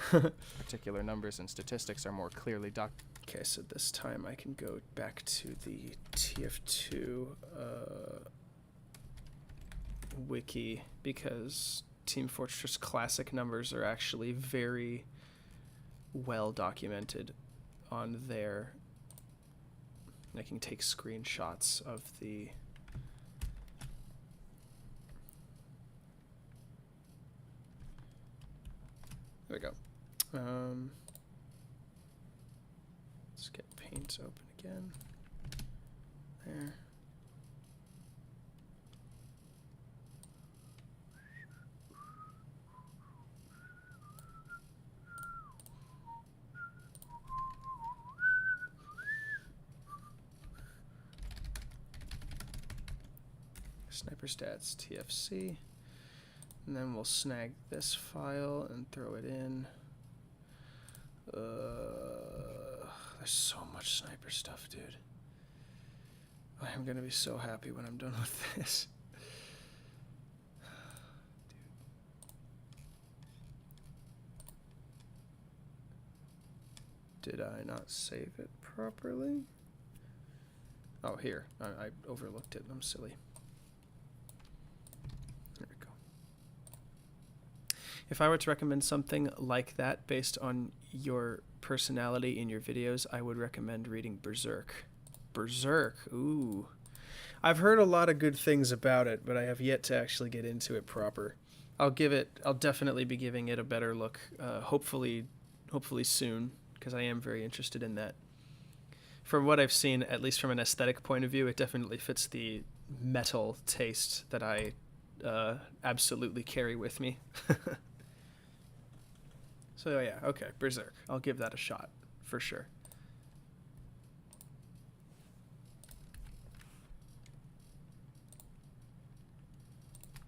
Particular numbers and statistics are more clearly documented. Okay, so this time I can go back to the TF2 wiki, because Team Fortress Classic numbers are actually very well documented on there. I can take screenshots of the there we go. Let's get paint open again. There. Sniper stats TFC, and then we'll snag this file and throw it in. There's so much sniper stuff, dude. I'm gonna be so happy when I'm done with this. Dude. Did I not save it properly? Oh, here. I overlooked it. I'm silly. There we go. If I were to recommend something like that based on your personality in your videos, I would recommend reading Berserk. Berserk, ooh. I've heard a lot of good things about it, but I have yet to actually get into it proper. I'll definitely be giving it a better look, hopefully soon, because I am very interested in that. From what I've seen, at least from an aesthetic point of view, it definitely fits the metal taste that I absolutely carry with me. So yeah, okay, Berserk. I'll give that a shot, for sure.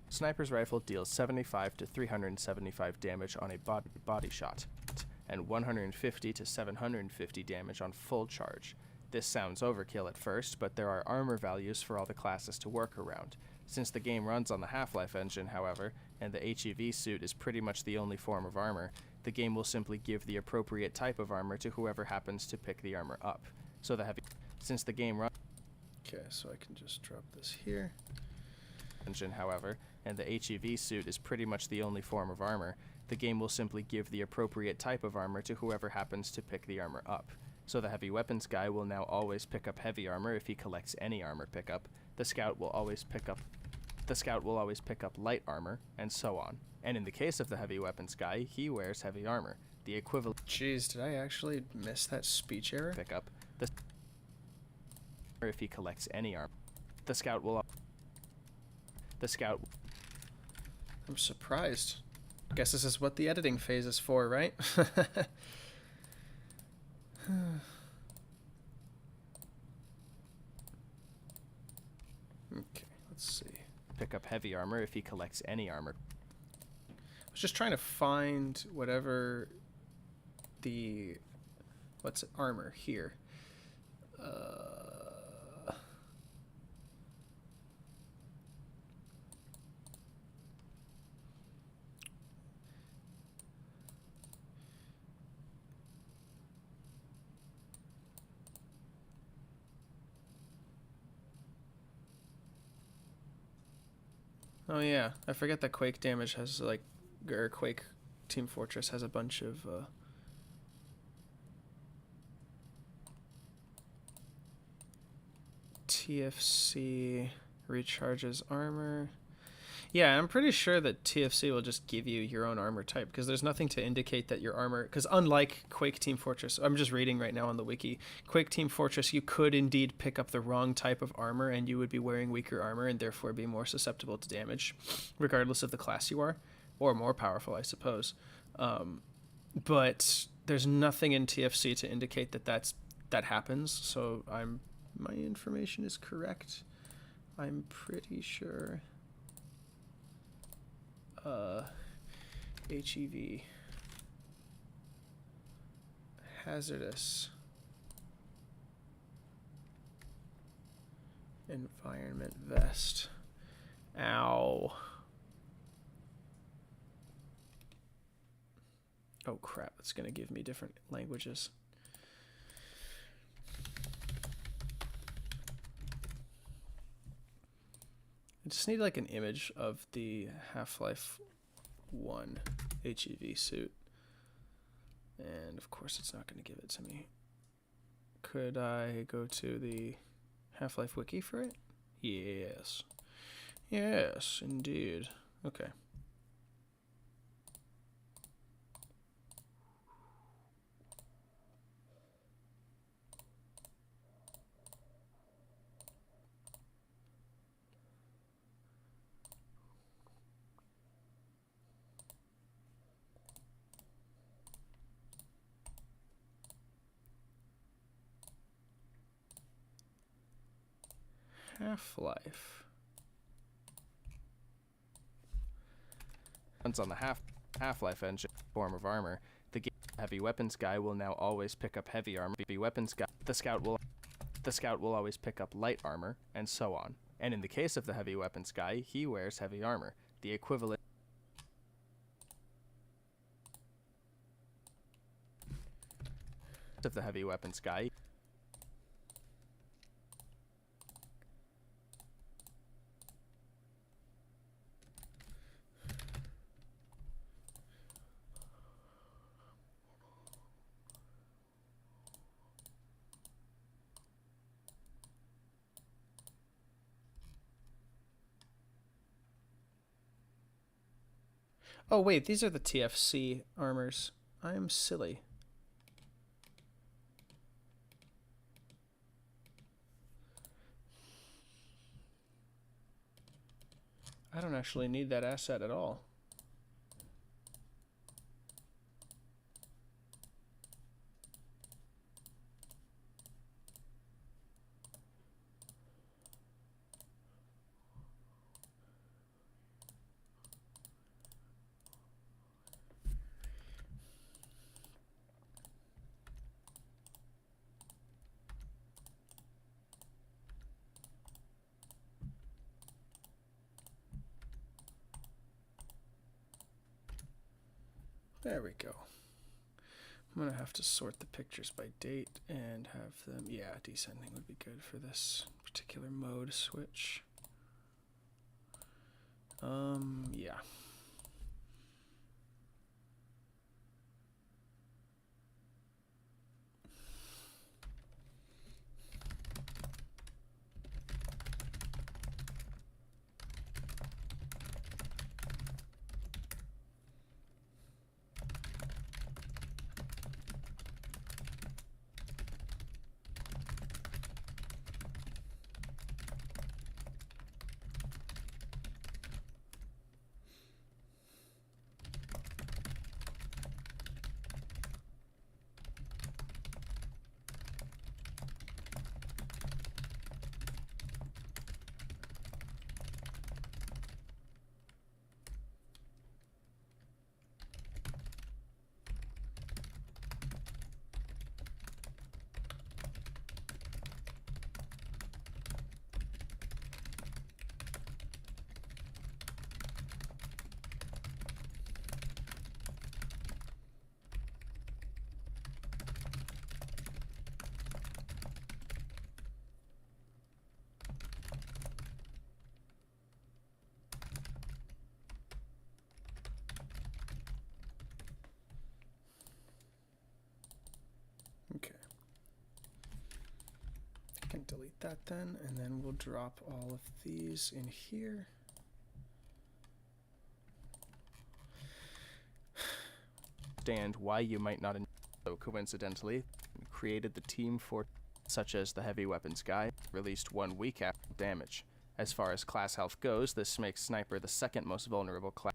Sniper's rifle deals 75 to 375 damage on a body shot, and 150 to 750 damage on full charge. This sounds overkill at first, but there are armor values for all the classes to work around. Since the game runs on the Half-Life engine, however, and the HEV suit is pretty much the only form of armor, the game will simply give the appropriate type of armor to whoever happens to pick the armor up. So since the game runs Okay, so I can just drop this here. engine, however, and the HEV suit is pretty much the only form of armor, the game will simply give the appropriate type of armor to whoever happens to pick the armor up. So the heavy weapons guy will now always pick up heavy armor if he collects any armor pickup. The scout will always pick up light armor, and so on. And in the case of the heavy weapons guy, he wears heavy armor. The equivalent Jeez, did I actually miss that speech error? pickup. If he collects any armor. The scout will I'm surprised. Guess this is what the editing phase is for, right? Okay, let's see. pick up heavy armor if he collects any armor. I was just trying to find whatever the armor here. Oh yeah, I forget that Quake damage has or Quake Team Fortress has a bunch of TFC recharges armor. Yeah, I'm pretty sure that TFC will just give you your own armor type, because there's nothing to indicate that your armor, because unlike Quake Team Fortress, I'm just reading right now on the wiki, Quake Team Fortress, you could indeed pick up the wrong type of armor and you would be wearing weaker armor and therefore be more susceptible to damage, regardless of the class you are, or more powerful, I suppose. But there's nothing in TFC to indicate that happens, so my information is correct. I'm pretty sure. HEV hazardous environment vest. Ow. Oh crap, it's gonna give me different languages. I just need like an image of the Half-Life 1 HEV suit. And of course it's not going to give it to me. Could I go to the Half-Life wiki for it? Yes. Yes, indeed. Okay. Half-Life. Once on the Half-Life engine form of armor, the heavy weapons guy will now always pick up heavy armor. The weapons guy, the scout will always pick up light armor, and so on. And in the case of the heavy weapons guy, he wears heavy armor, the equivalent of the heavy weapons guy. Oh wait, these are the TFC armors. I am silly. I don't actually need that asset at all. There we go. I'm gonna have to sort the pictures by date and have them, yeah, descending would be good for this particular mode switch. Yeah. Okay. I can delete that then, and then we'll drop all of these in here. Understand why you might not so coincidentally created the team for such as the heavy weapons guy released 1 week after damage. As far as class health goes, this makes Sniper the second most vulnerable class,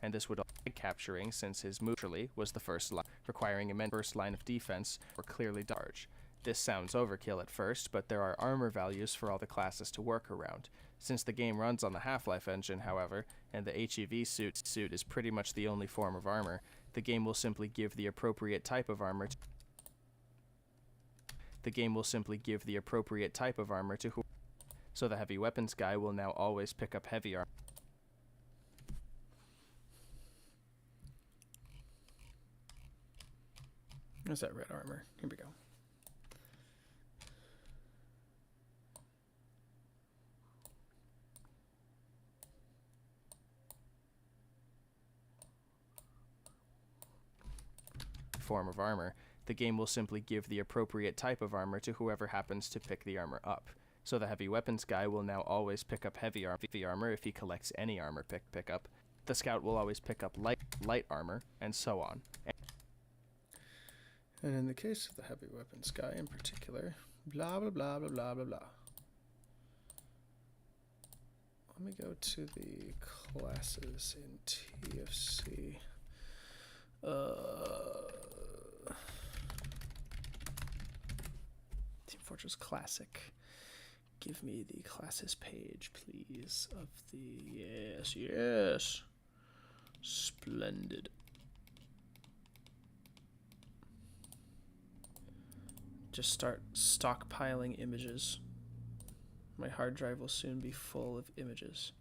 and this would be capturing since his move was the first line, requiring immense first line of defense or clearly large. This sounds overkill at first, but there are armor values for all the classes to work around. Since the game runs on the Half-Life engine, however, and the HEV suit is pretty much the only form of armor, the game will simply give the appropriate type of armor The game will simply give the appropriate type of armor to who. So the heavy weapons guy will now always pick up heavy armor. There's that red armor. Here we go. Form of armor. The game will simply give the appropriate type of armor to whoever happens to pick the armor up. So the heavy weapons guy will now always pick up heavy armor if he collects any armor pickup. The scout will always pick up light armor, and so on. And in the case of the heavy weapons guy in particular, blah, blah, blah, blah, blah, blah, blah. Let me go to the classes in TFC. Team Fortress Classic. Give me the classes page, please, of the... Yes. Splendid. Just start stockpiling images. My hard drive will soon be full of images.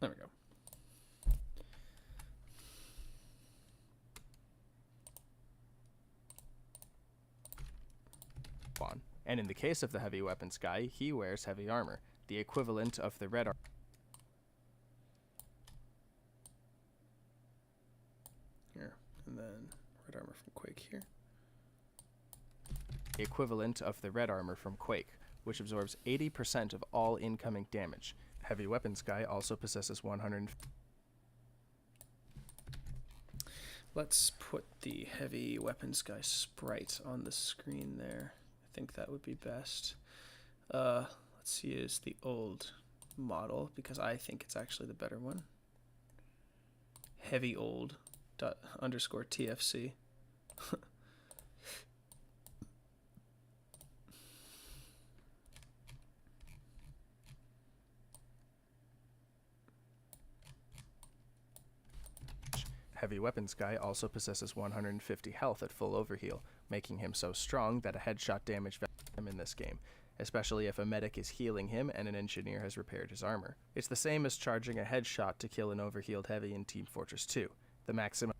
There we go. And in the case of the heavy weapons guy, he wears heavy armor, the equivalent of the red armor. Here, and then red armor from Quake here. The equivalent of the red armor from Quake, which absorbs 80% of all incoming damage. Heavy weapons guy also possesses 100. Let's put the heavy weapons guy sprite on the screen there. I think that would be best. Let's use the old model because I think it's actually the better one. Heavy old _ TFC. Heavy weapons guy also possesses 150 health at full overheal, making him so strong that a headshot damage him in this game, especially if a medic is healing him and an engineer has repaired his armor. It's the same as charging a headshot to kill an overhealed heavy in Team Fortress 2. The maximum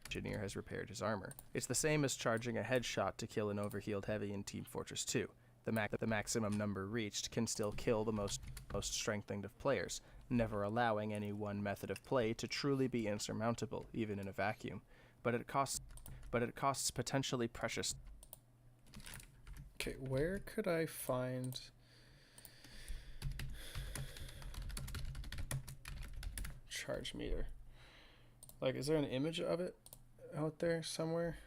engineer has repaired his armor. It's the same as charging a headshot to kill an overhealed heavy in Team Fortress 2. The maximum number reached can still kill the most strengthened of players, never allowing any one method of play to truly be insurmountable, even in a vacuum. But it costs potentially precious. Okay, where could I find charge meter? Like, is there an image of it out there somewhere?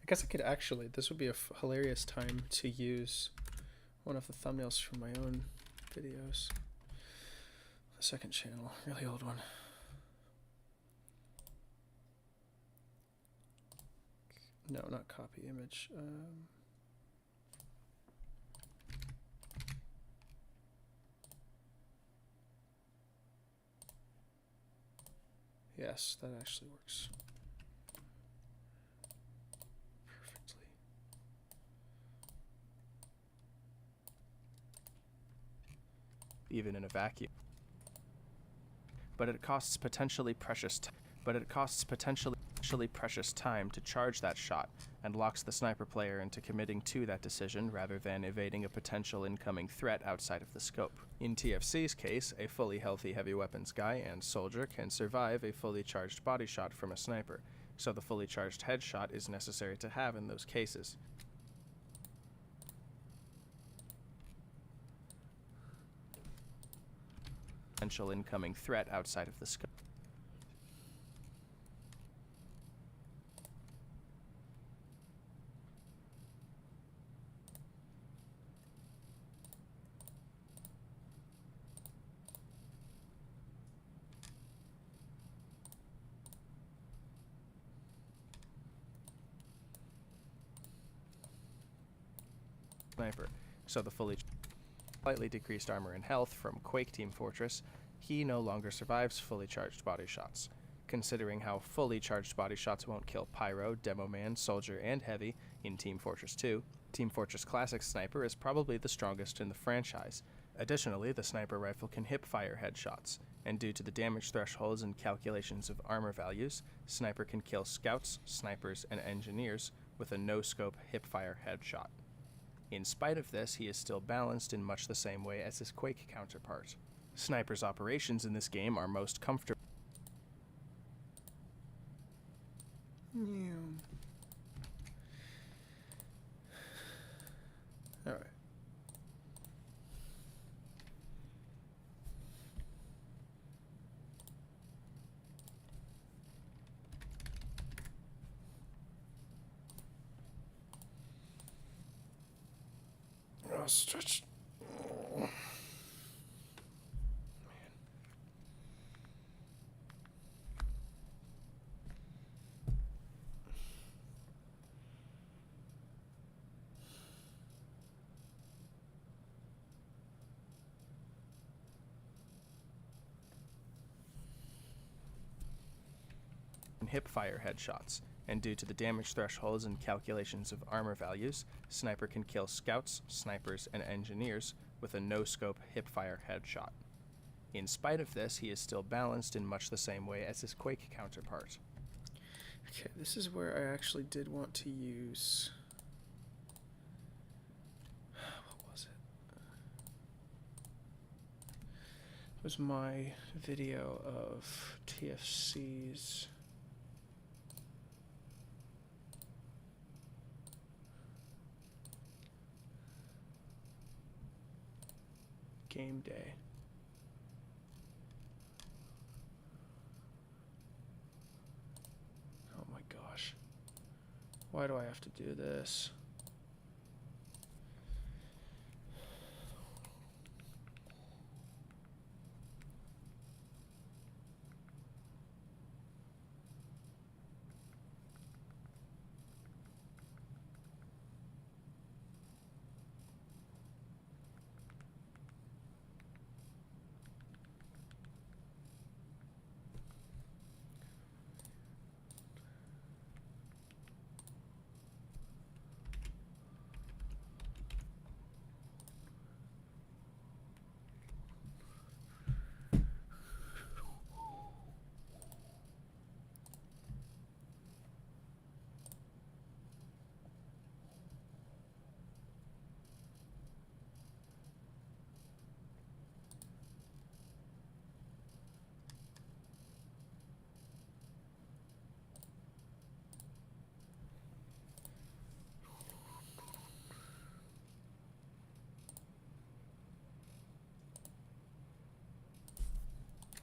I guess I could actually, this would be a hilarious time to use one of the thumbnails from my own videos. The second channel, really old one. No, not copy image. Yes, that actually works perfectly. Even in a vacuum. But it costs potentially precious time to charge that shot, and locks the sniper player into committing to that decision rather than evading a potential incoming threat outside of the scope. In TFC's case, a fully healthy heavy weapons guy and soldier can survive a fully charged body shot from a sniper, so the fully charged headshot is necessary to have in those cases. Potential incoming threat outside of the scope. Sniper, so the fully slightly decreased armor and health from Quake Team Fortress, he no longer survives fully charged body shots. Considering how fully charged body shots won't kill Pyro, Demoman, Soldier, and Heavy in Team Fortress 2, Team Fortress Classic Sniper is probably the strongest in the franchise. Additionally, the sniper rifle can hip-fire headshots, and due to the damage thresholds and calculations of armor values, Sniper can kill scouts, snipers, and engineers with a no-scope hip-fire headshot. In spite of this, he is still balanced in much the same way as his Quake counterpart. Sniper's operations in this game are most comfortable. Alright. Oh, stretch. Hip-fire headshots, and due to the damage thresholds and calculations of armor values, Sniper can kill scouts, snipers, and engineers with a no-scope hip-fire headshot. In spite of this, he is still balanced in much the same way as his Quake counterpart. Okay, this is where I actually did want to use... What was it? It was my video of TFC's... game day. Oh my gosh. Why do I have to do this?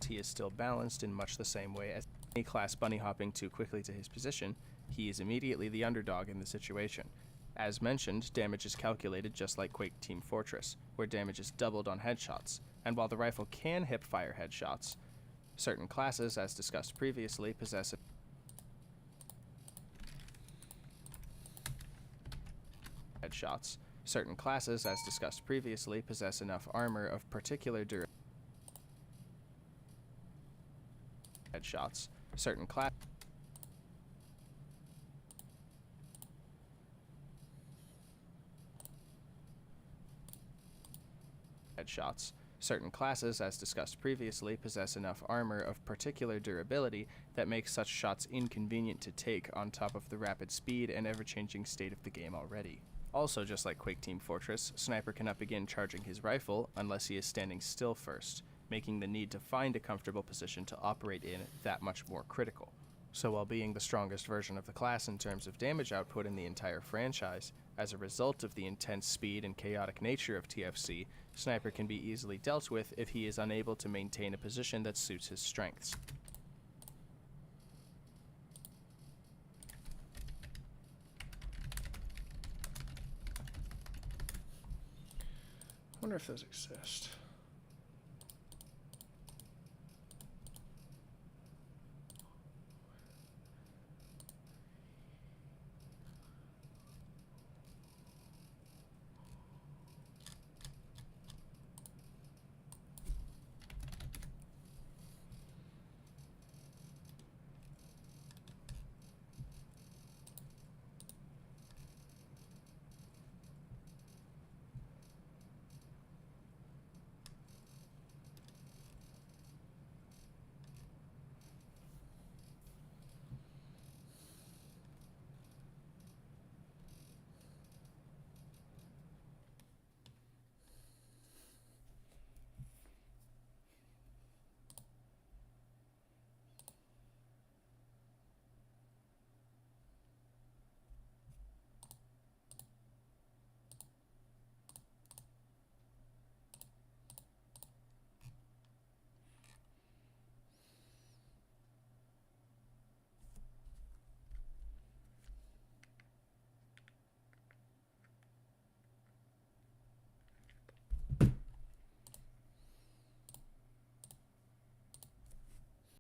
He is still balanced in much the same way as any class bunny hopping too quickly to his position. He is immediately the underdog in the situation. As mentioned, damage is calculated just like Quake Team Fortress, where damage is doubled on headshots, and while the rifle can hip-fire headshots, certain classes, as discussed previously, possess headshots. Certain classes, as discussed previously, possess enough armor of particular durability headshots. Certain class headshots. Certain classes, as discussed previously, possess enough armor of particular durability that makes such shots inconvenient to take on top of the rapid speed and ever-changing state of the game already. Also, just like Quake Team Fortress, Sniper cannot begin charging his rifle unless he is standing still first, making the need to find a comfortable position to operate in that much more critical. So while being the strongest version of the class in terms of damage output in the entire franchise, as a result of the intense speed and chaotic nature of TFC, Sniper can be easily dealt with if he is unable to maintain a position that suits his strengths. I wonder if those exist.